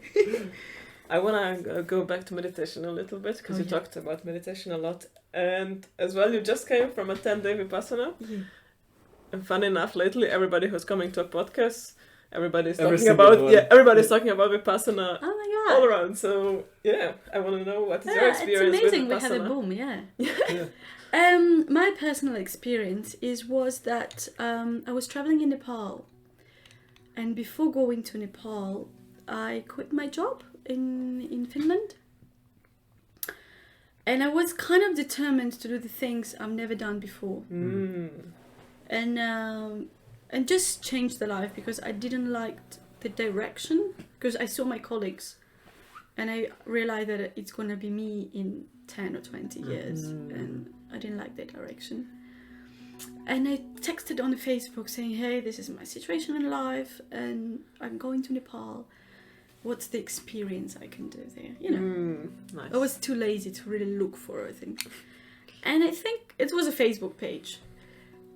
I want to go back to meditation a little bit, because you talked about meditation a lot. And as well, you just came from a 10-day Vipassana.
Yeah.
And funny enough, lately, everybody who's coming to a podcast, everybody's
Every
talking
single
about
one.
everybody's talking about Vipassana
Oh my god.
all around. So yeah, I want to know what is your experience
it's amazing.
with
We have a
Vipassana.
boom. Yeah.
Yeah.
My personal experience was that I was traveling in Nepal, and before going to Nepal, I quit my job in Finland, and I was kind of determined to do the things I've never done before, and just change the life, because I didn't like the direction, because I saw my colleagues, and I realized that it's gonna be me in 10 or 20 years, and I didn't like that direction. And I texted on Facebook saying, hey, this is my situation in life, and I'm going to Nepal. What's the experience I can do there? You know,
Nice.
I was too lazy to really look for things. And I think it was a Facebook page.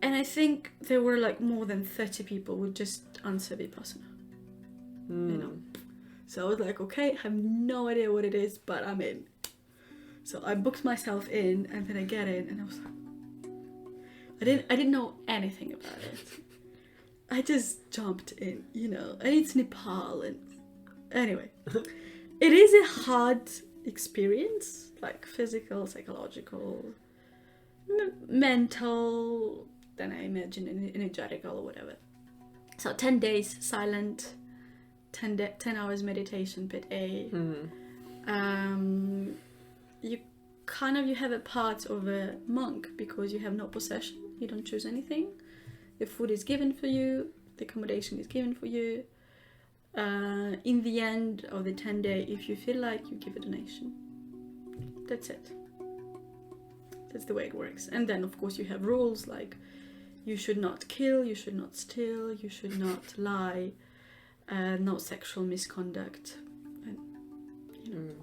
And I think there were like more than 30 people who just answered Vipassana. You know. So I was like, okay, I have no idea what it is, but I'm in. So I booked myself in, and then I get in, and I was like, I didn't know anything about it. I just jumped in, you know, and it's Nepal, and anyway, it is a hard experience, like physical, psychological, mental, then I imagine energetical or whatever. So 10 days silent, 10 hours meditation per day. You have a part of a monk, because you have no possession, you don't choose anything. The food is given for you, the accommodation is given for you. In the end of the 10 day, if you feel like, you give a donation. That's it. That's the way it works. And then of course you have rules like you should not kill, you should not steal, you should not lie, no sexual misconduct, and you know.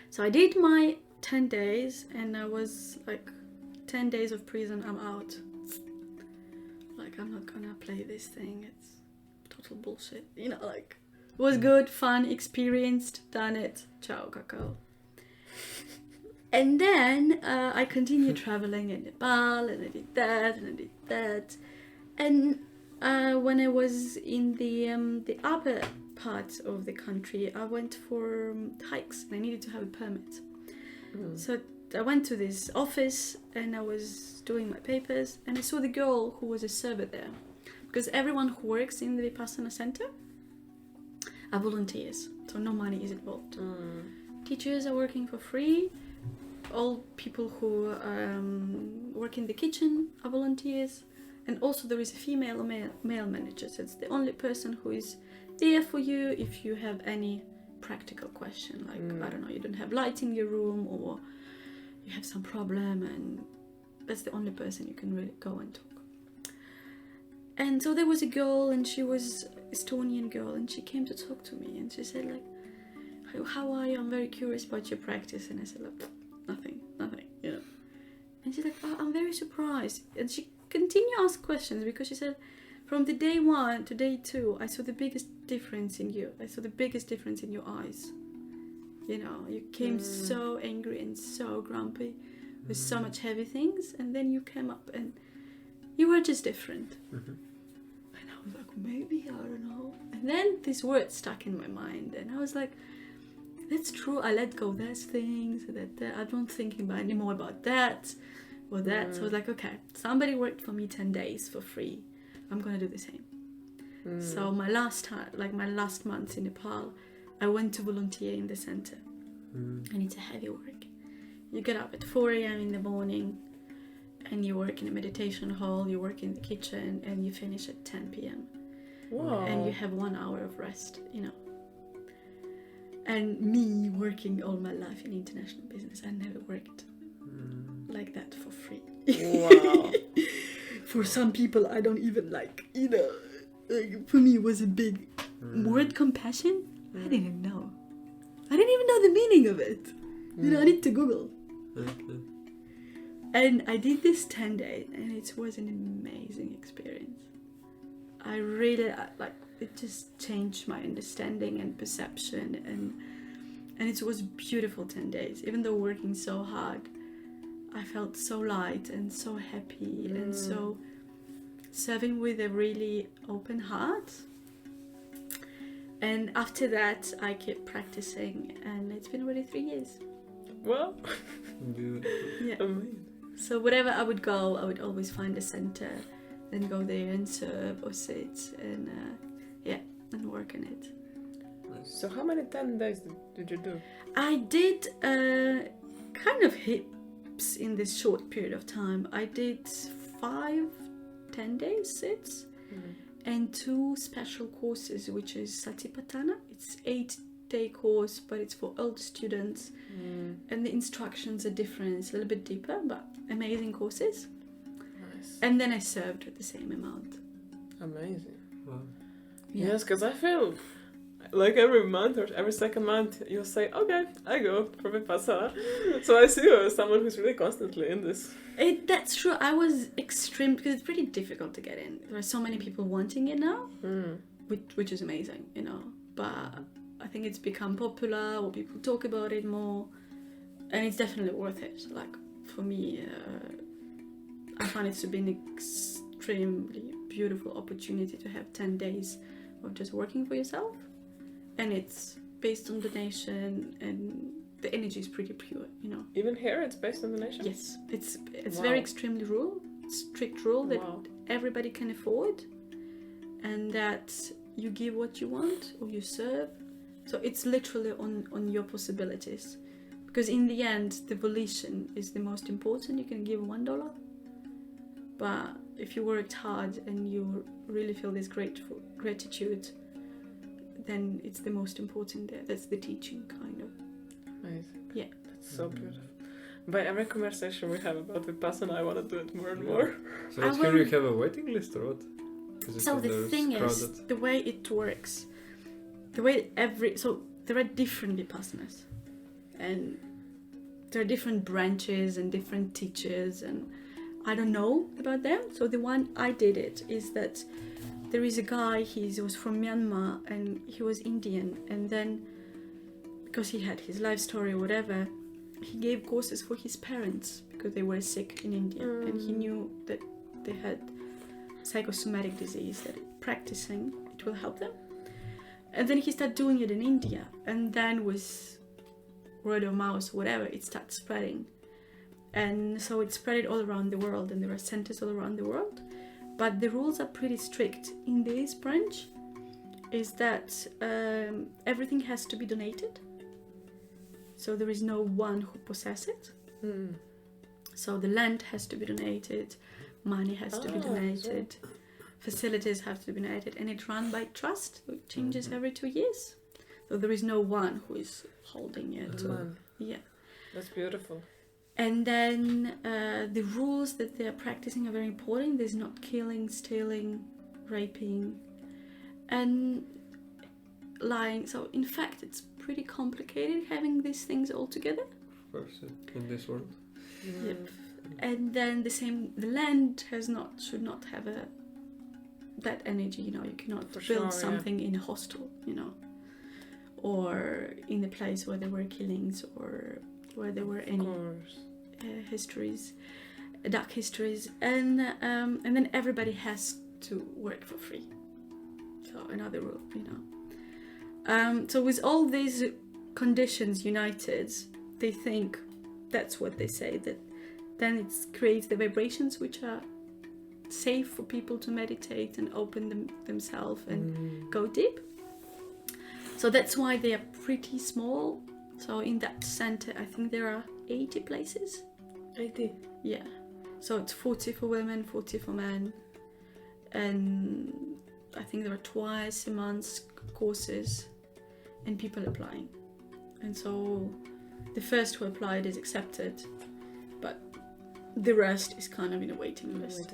So I did my 10 days, and I was like, 10 days of prison, I'm out. Like, I'm not gonna play this thing, it's total bullshit, you know, like, it was good, fun, experienced, done it, ciao, cacao. And then I continued traveling in Nepal, and I did that, and I did that. And when I was in the upper part of the country, I went for hikes, and I needed to have a permit. So I went to this office, and I was doing my papers, and I saw the girl who was a server there. Because everyone who works in the Vipassana center are volunteers, so no money is involved. Teachers are working for free. All people who work in the kitchen are volunteers, and also there is a female or male manager, so it's the only person who is there for you if you have any practical question, like I don't know, you don't have light in your room, or you have some problem, and that's the only person you can really go and talk. And so there was a girl, and she was Estonian girl, and she came to talk to me, and she said like, how are you? I'm very curious about your practice. And I said like, nothing, you know. And she's like, oh, I'm very surprised. And she continued to ask questions because she said, from the day 1 to day 2, I saw the biggest difference in you. I saw the biggest difference in your eyes. You know, you came so angry and so grumpy with so much heavy things, and then you came up and you were just different.
Mm-hmm.
And I was like, maybe, I don't know. And then this word stuck in my mind, and I was like, that's true. I let go of those things, that I don't think anymore about that or that. So I was like, okay, somebody worked for me 10 days for free. I'm gonna do the same. So my last month in Nepal, I went to volunteer in the center, and it's a heavy work. You get up at 4 a.m. in the morning, and you work in a meditation hall. You work in the kitchen, and you finish at 10 p.m.
Wow.
And you have 1 hour of rest. You know. And me working all my life in international business, I never worked like that for free.
Wow.
For some people, I don't even like, you know, like for me it was a big word compassion. I didn't know. I didn't even know the meaning of it. You know, I need to Google.
Okay.
And I did this 10 days, and it was an amazing experience. I really, it just changed my understanding and perception, and it was beautiful 10 days. Even though working so hard, I felt so light and so happy and so serving with a really open heart. And after that, I kept practicing, and it's been already 3 years.
Well,
Beautiful.
Yeah.
amazing.
So wherever I would go, I would always find a center, then go there and serve or sit and and work on it.
So how many 10 days did you do?
I did kind of heaps in this short period of time. I did 5 10-day sits and 2 special courses, which is Satipatthana. It's 8-day course, but it's for older students, and the instructions are different. It's a little bit deeper, but amazing courses.
Nice.
And then I served with the same amount.
Amazing.
Wow.
Yeah.
Yes, because I feel like every month or every second month you'll say, okay, I go for Vipassana. So I see you as someone who's really constantly in this.
That's true. I was extreme because it's pretty difficult to get in. There are so many people wanting it now, which is amazing, you know. But I think it's become popular, or people talk about it more, and it's definitely worth it. Like for me, I find it to be an extremely beautiful opportunity to have 10 days of just working for yourself, and it's based on donation, and the energy is pretty pure, you know.
Even here it's based on donation?
Yes, it's
Wow.
very extremely strict rule that
Wow.
everybody can afford, and that you give what you want or you serve. So it's literally on your possibilities, because in the end the volition is the most important. You can give $1, but if you worked hard and you really feel this gratitude, then it's the most important there. That's the teaching, kind of.
Amazing.
Yeah.
That's so beautiful. By every conversation we have about Vipassana, I want to do it more and more.
So it's
I
here you
will-
have a waiting list or what? Is it
So
that
the
there's
thing
crowded?
is, the way it works, the way so there are different Vipassanas, and there are different branches and different teachers, and I don't know about them. So the one I did it is that there is a guy, he was from Myanmar and he was Indian, and then because he had his life story or whatever, he gave courses for his parents because they were sick in India, and he knew that they had psychosomatic disease, that practicing it will help them. And then he started doing it in India, and then with word of mouth, whatever, it started spreading. And so it spread all around the world, and there are centers all around the world. But the rules are pretty strict. In this branch is that everything has to be donated. So there is no one who possesses it. So the land has to be donated, money has to be donated, facilities have to be donated, and it's run by trust, which changes every 2 years. So there is no one who is holding it.
Man,
Yeah.
that's beautiful.
And then the rules that they're practicing are very important. There's not killing, stealing, raping, and lying. So in fact, it's pretty complicated having these things all together.
Of course, in this world.
Yep. And then the land should not have that energy, you know. You cannot
For
build
sure,
something in a hostel, you know, or in a place where there were killings or where there were
Of
any
course.
histories, dark histories, and then everybody has to work for free. So another rule, you know. So with all these conditions united, they think, that's what they say, that then it creates the vibrations which are safe for people to meditate and open themselves and go deep. So that's why they are pretty small. So in that center, I think there are 80 places.
80.
Yeah. So it's 40 for women, 40 for men. And I think there are twice a month courses and people applying. And so the first who applied is accepted, but the rest is kind of in a waiting list.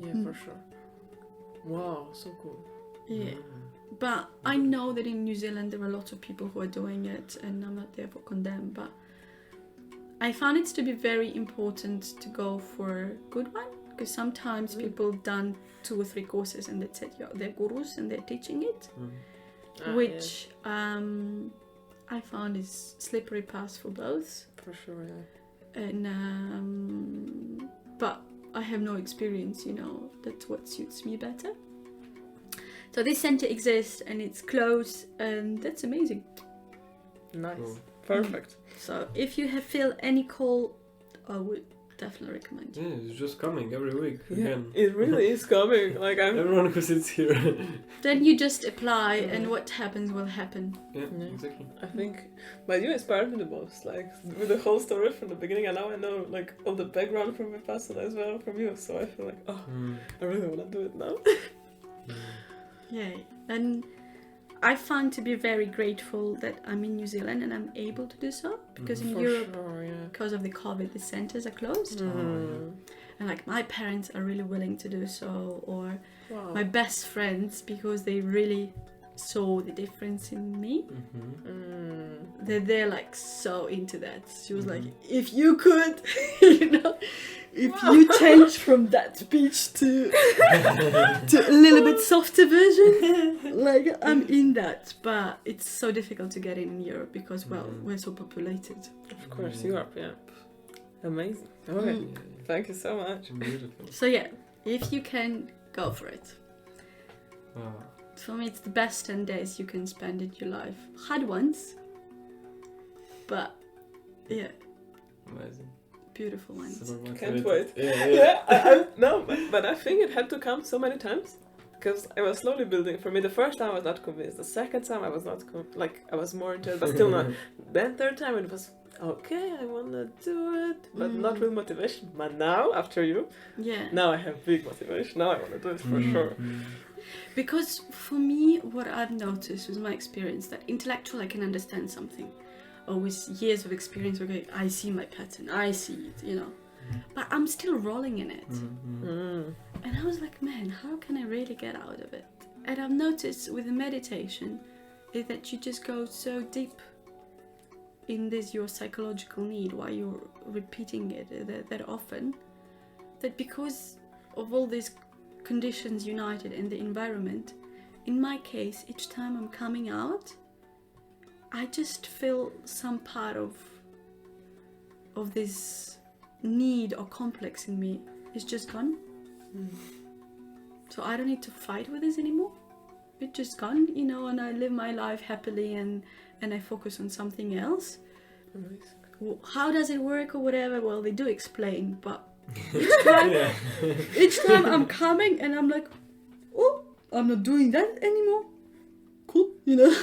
Yeah, for sure. Wow, so cool.
Yeah. But I know that in New Zealand there are lots of people who are doing it, and I'm not there for condemn, but I found it to be very important to go for a good one, because sometimes people done 2 or 3 courses and that's it. They're gurus and they're teaching it, which I found is slippery path for both.
For sure, yeah.
And but I have no experience, you know. That's what suits me better. So this center exists and it's closed, and that's amazing.
Nice.
Cool.
Perfect.
So if you feel any call, I would definitely recommend you.
Yeah, it's just coming every week
Yeah,
again.
it really is coming. Like
Everyone who sits here.
Then you just apply, and what happens will happen.
Yeah,
Yeah.
exactly.
I think, but you inspired me the most, like with the whole story from the beginning, and now I know like all the background from Vipassana as well from you. So I feel like, oh, I really want to do it now.
Yeah, and I find to be very grateful that I'm in New Zealand and I'm able to do so, because in
For
Europe,
sure, yeah.
because of the COVID, the centers are closed.
Mm.
And like my parents are really willing to do so, or
Wow.
my best friends, because they really saw the difference in me. They're like so into that. She was like, if you could, you know, if you change from that beach to a little bit softer version, like I'm in that. But it's so difficult to get in Europe because, well, we're so populated.
Of course, Europe, yeah. Amazing. Okay, thank you so much.
Beautiful.
So yeah, if you can, go for it.
Wow.
For me, it's the best 10 days you can spend in your life. Hard ones, but yeah,
Amazing.
beautiful ones.
Super
Can't
motivated.
wait.
Yeah.
No, but I think it had to come so many times, because I was slowly building. For me, the first time I was not convinced. The second time I was not I was more into it, but still not. Then third time it was okay, I wanna do it, but not with motivation. But now, after you,
Yeah.
now I have big motivation. Now I wanna do it for sure.
Because for me, what I've noticed with my experience, that intellectual I can understand something. Or with years of experience, okay, I see my pattern, I see it, you know. But I'm still rolling in it. And I was like, man, how can I really get out of it? And I've noticed with the meditation is that you just go so deep in this your psychological need while you're repeating it that often, that because of all these conditions united in the environment, in my case, each time I'm coming out, I just feel some part of this need or complex in me is just gone. So I don't need to fight with this anymore. It's just gone, you know, and I live my life happily and I focus on something else.
Amazing.
How does it work or whatever? Well, they do explain, but each time I'm coming and I'm like, oh, I'm not doing that anymore. Cool, you know.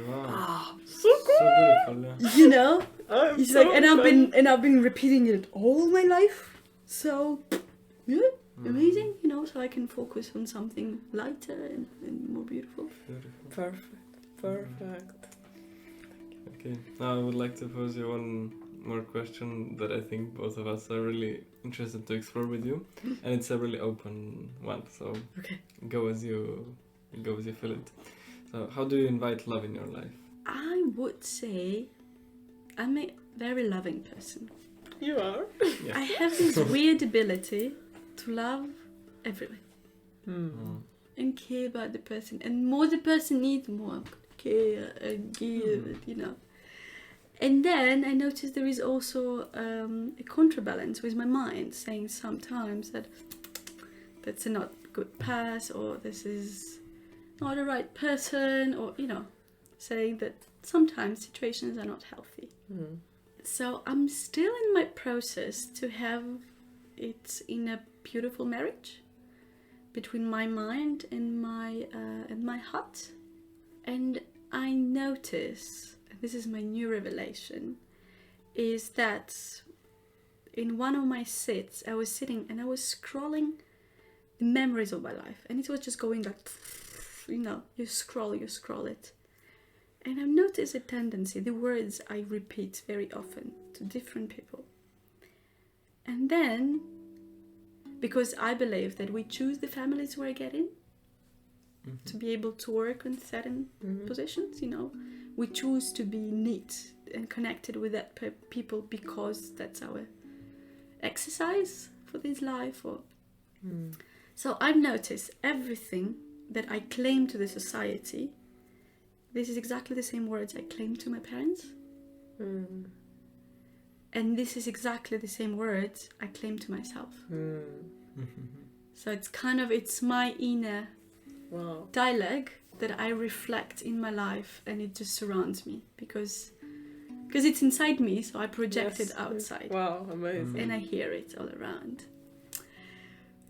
Wow.
So cool.
So beautiful, yeah.
You know,
I'm
it's
so
like, and I've been repeating it all my life. So yeah, amazing, you know. So I can focus on something lighter and more beautiful.
Beautiful.
Perfect.
Okay, now I would like to pose you one more question that I think both of us are really interested to explore with you, and it's a really open one. So
Okay.
go as you feel it. So how do you invite love in your life?
I would say I'm a very loving person.
You are.
Yeah.
I have this weird ability to love everyone and care about the person. And more the person needs, more I'm gonna care and give, you know. And then I noticed there is also a counterbalance with my mind, saying sometimes that that's a not good pass, or this is not the right person, or, you know, saying that sometimes situations are not healthy. So I'm still in my process to have it in a beautiful marriage between my mind and my heart. And I notice, this is my new revelation, is that in one of my sits, I was sitting and I was scrolling the memories of my life, and it was just going like, you know, you scroll it. And I've noticed a tendency, the words I repeat very often to different people. And then, because I believe that we choose the families we get in, to be able to work in certain positions, you know, we choose to be neat and connected with that people because that's our exercise for this life. Or so I've noticed everything that I claim to the society, this is exactly the same words I claim to my parents. And this is exactly the same words I claim to myself. So it's kind of, it's my inner dialogue that I reflect in my life, and it just surrounds me because it's inside me, so I project it outside.
Wow, amazing.
And I hear it all around.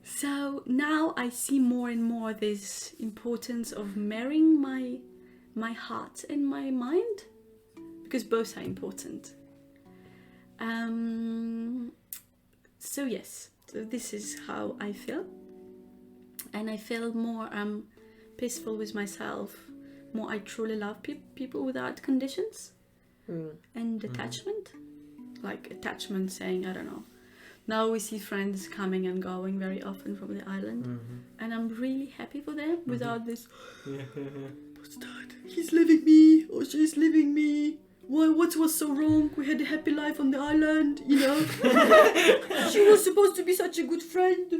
So now I see more and more this importance of marrying my heart and my mind, because both are important. So yes, so this is how I feel, and I feel more peaceful with myself, more I truly love people without conditions and attachment, like attachment saying, I don't know, now we see friends coming and going very often from the island, and I'm really happy for them without this, what's that? He's leaving me, or she's leaving me. Why? What was so wrong? We had a happy life on the island, you know. She was supposed to be such a good friend,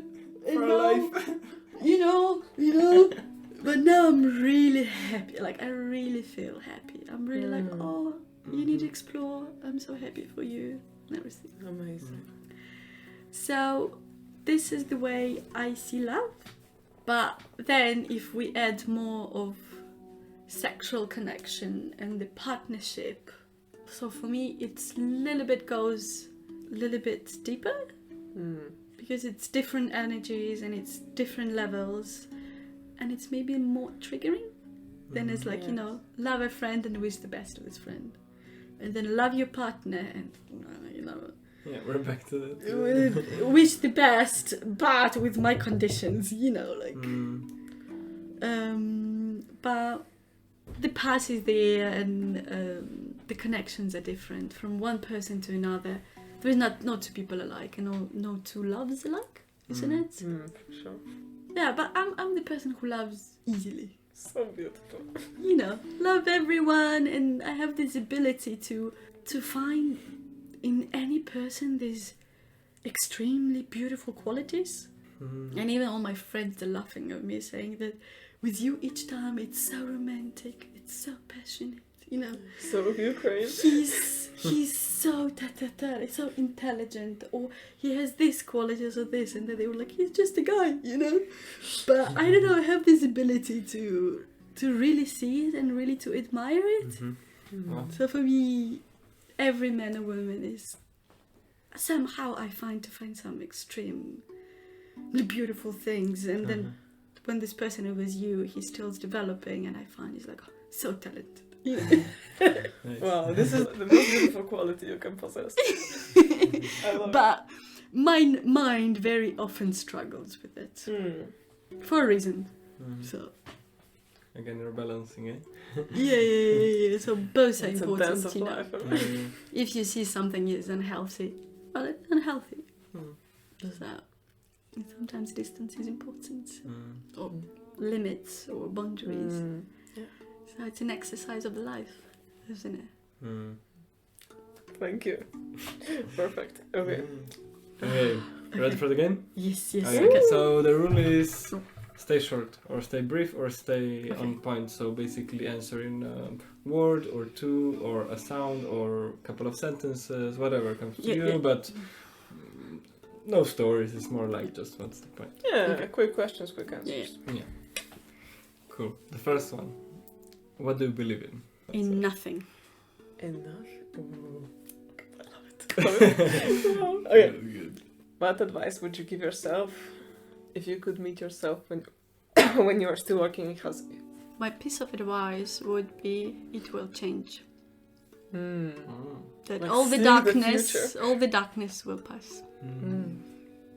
and
For
now,
life.
you know. But now I'm really happy. Like I really feel happy. I'm really like, oh, you need to explore. I'm so happy for you and everything.
Amazing.
So this is the way I see love. But then if we add more of sexual connection and the partnership, so for me it's goes a little bit deeper, because it's different energies and it's different levels, and it's maybe more triggering than it's like, you know, love a friend and wish the best of his friend, and then love your partner and, you know,
yeah, we're back to that.
wish the best but with my conditions, you know, like but the past is there, and the connections are different from one person to another. There is not two people alike, and no two loves alike, isn't it?
For sure.
Yeah, but I'm the person who loves easily.
So beautiful.
You know, love everyone, and I have this ability to find in any person these extremely beautiful qualities. And even all my friends are laughing at me, saying that with you each time it's so romantic, it's so passionate, you know.
So Ukraine.
He's so it's so intelligent, or he has this qualities or this, and then they were like, he's just a guy, you know. But I don't know, I have this ability to really see it and really to admire it. So for me, every man or woman is somehow I find some extremely beautiful things, and then when this person who was you, he's still developing, and I find he's like, oh, so talented. You know?
Nice. Wow, this is the most beautiful quality you can possess. I love
but my mind very often struggles with it for a reason. So
again, you're balancing it.
yeah. So both are
it's a
important.
dance of
You know,
life.
if you see something is unhealthy, well, it's unhealthy. So and sometimes distance is important, or limits or boundaries. So it's an exercise of life, isn't it?
Thank you. Perfect. Okay.
Okay, ready for the game?
Yes.
Okay. So the rule is stay short, or stay brief, or stay on point. So basically answer in a word or two, or a sound, or a couple of sentences, whatever comes to you. But no stories. It's more like just what's the point.
Yeah, quick questions, quick answers.
Yeah. Cool. The first one. What do you believe in?
In nothing.
Enough. Ooh. I love it. Okay.
Good.
What advice would you give yourself if you could meet yourself when when you are still working in Helsinki?
My piece of advice would be it will change. That
Like
all the
see the
darkness will pass.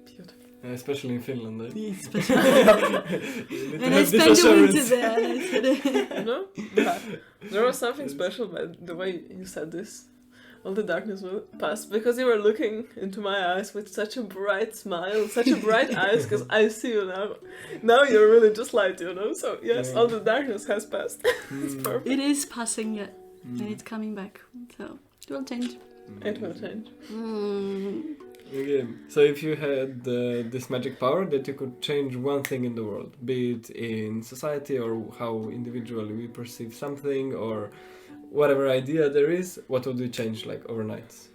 Beautiful.
Especially in Finland.
And I spent the winter there.
You know? Yeah. There was something special about the way you said this. All the darkness will pass, because you were looking into my eyes with such a bright smile, such a bright eyes, because I see you now. Now you're really just light, you know? So yes, all the darkness has passed. It's perfect.
It is passing yet, and it's coming back. So it will change.
It will change.
Okay. So if you had this magic power that you could change one thing in the world, be it in society or how individually we perceive something or whatever idea there is, what would you change like overnight?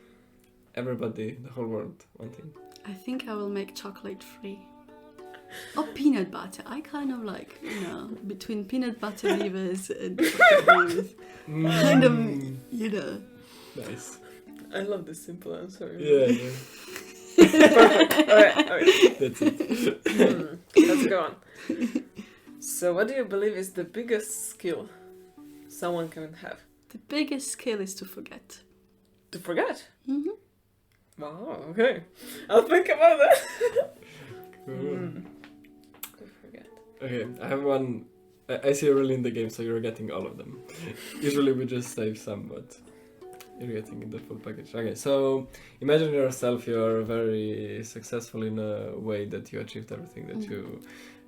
Everybody, the whole world, one thing.
I think I will make chocolate free. Or peanut butter. I kind of like, between peanut butter leavers and chocolate leavers. Kind of,
Nice.
I love this simple answer.
Yeah.
Perfect. Alright.
That's it.
Let's go on. So what do you believe is the biggest skill someone can have?
The biggest skill is to forget.
To forget?
Mm-hmm.
Wow, okay. I'll think about that.
Cool.
To forget.
Okay, I have one. I see you're really in the game, so you're getting all of them. Usually we just save some, but you're getting the full package. Okay, so imagine yourself, you're very successful in a way that you achieved everything that you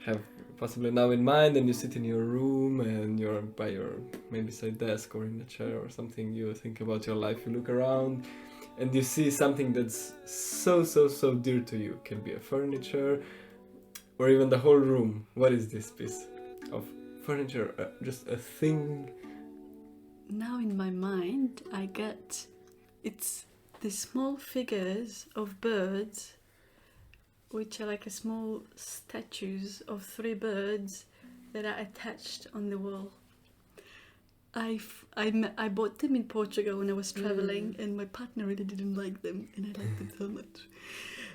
have possibly now in mind, and you sit in your room and you're by your, maybe say, desk or in a chair or something, you think about your life, you look around and you see something that's so dear to you. Can be a furniture or even the whole room. What is this piece of furniture? Just a thing?
Now in my mind, it's the small figures of birds, which are like a small statues of 3 birds that are attached on the wall. I bought them in Portugal when I was traveling, and my partner really didn't like them, and I liked them so much.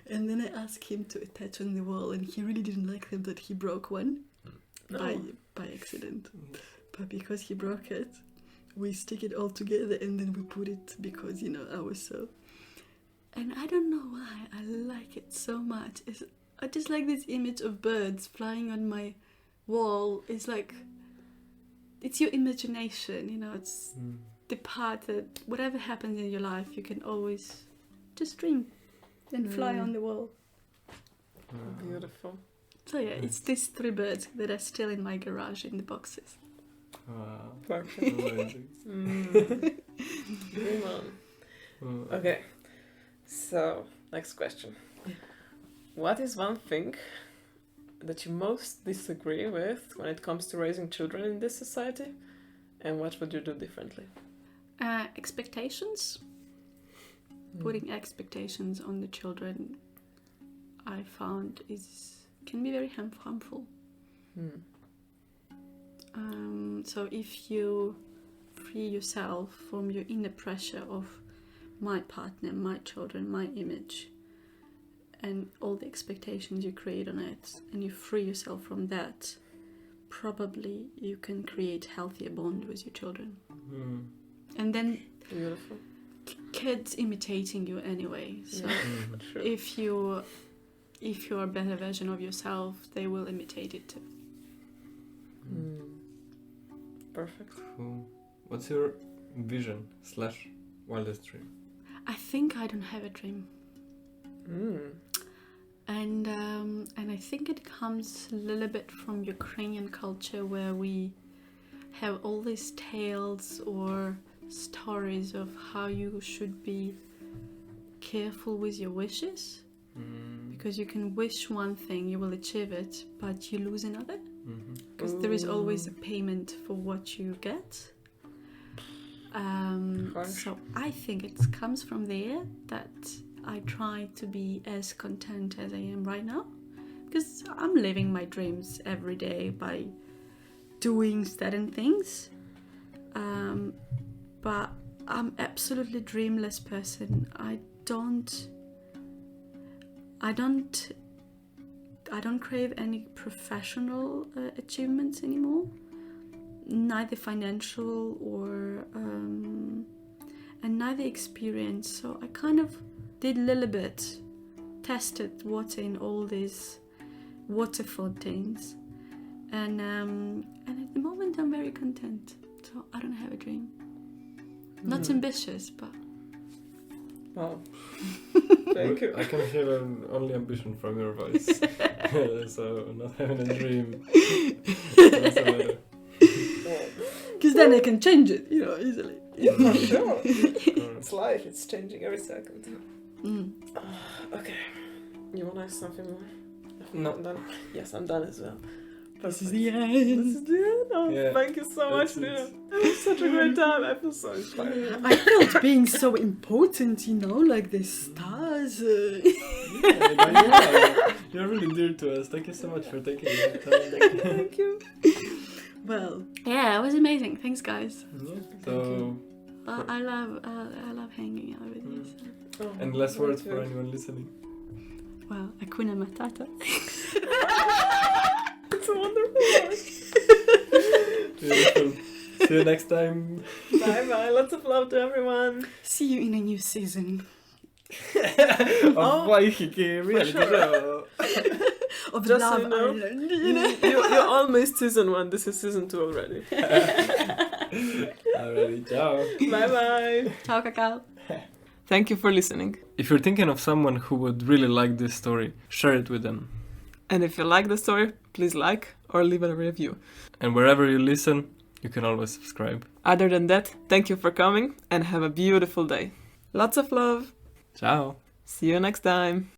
And then I asked him to attach on the wall, and he really didn't like them, that he broke one by accident. But because he broke it, we stick it all together, and then we put it, because I was so. And I don't know why I like it so much. I just like this image of birds flying on my wall. It's like, it's your imagination, it's the part that whatever happens in your life, you can always just dream and fly on the wall.
Beautiful.
So yeah, it's these 3 birds that are still in my garage in the boxes.
Wow.
Perfect. Dream on. Okay. So, next question. What is one thing that you most disagree with when it comes to raising children in this society? And what would you do differently?
Expectations. Putting expectations on the children, I found can be very harmful. So if you free yourself from your inner pressure of my partner, my children, my image, and all the expectations you create on it, and you free yourself from that, probably you can create healthier bond with your children. And then
Beautiful.
Kids imitating you anyway. So if you're a better version of yourself, they will imitate it too.
Perfect.
Cool. What's your vision / wildest dream?
I think I don't have a dream. And I think it comes a little bit from Ukrainian culture, where we have all these tales or stories of how you should be careful with your wishes, because you can wish one thing, you will achieve it, but you lose another, because there is always a payment for what you get. So I think it comes from there that I try to be as content as I am right now, because I'm living my dreams every day by doing certain things, but I'm absolutely dreamless person. I don't crave any professional achievements anymore, neither financial or and neither experience. So I kind of did a little bit, tested water in all these water fountains, and at the moment I'm very content. So I don't have a dream, not ambitious, but
wow. Thank you.
I can hear only ambition from your voice. So not having a dream.
because then I can change it, easily.
For sure. It's life. It's changing every second. Okay. You want to ask something more?
No.
I'm done. Yes, I'm done as well.
This is the end.
This is the end. Oh,
Yeah.
thank you so much, Rina. It was such a great time. I feel so inspired.
I felt being so important, like the stars.
You're really dear to us. Thank you so much for taking the time.
Thank you.
Well, yeah, it was amazing. Thanks, guys.
Yeah. So,
I love hanging out with you. So.
Oh,
and last words
thank
for
you.
anyone listening.
Well, Hakuna Matata.
It's a wonderful word.
Beautiful. See you next time.
Bye bye. Lots of love to everyone.
See you in a new season
Of Waikiki reality show.
of
Just
Love
so you know,
Island.
you all missed season 1. This is season 2 already.
Alrighty, ciao.
Bye bye.
Ciao, Cacao.
Thank you for listening.
If you're thinking of someone who would really like this story, share it with them.
And if you like the story, please like or leave a review.
And wherever you listen, you can always subscribe.
Other than that, thank you for coming and have a beautiful day. Lots of love.
Ciao.
See you next time.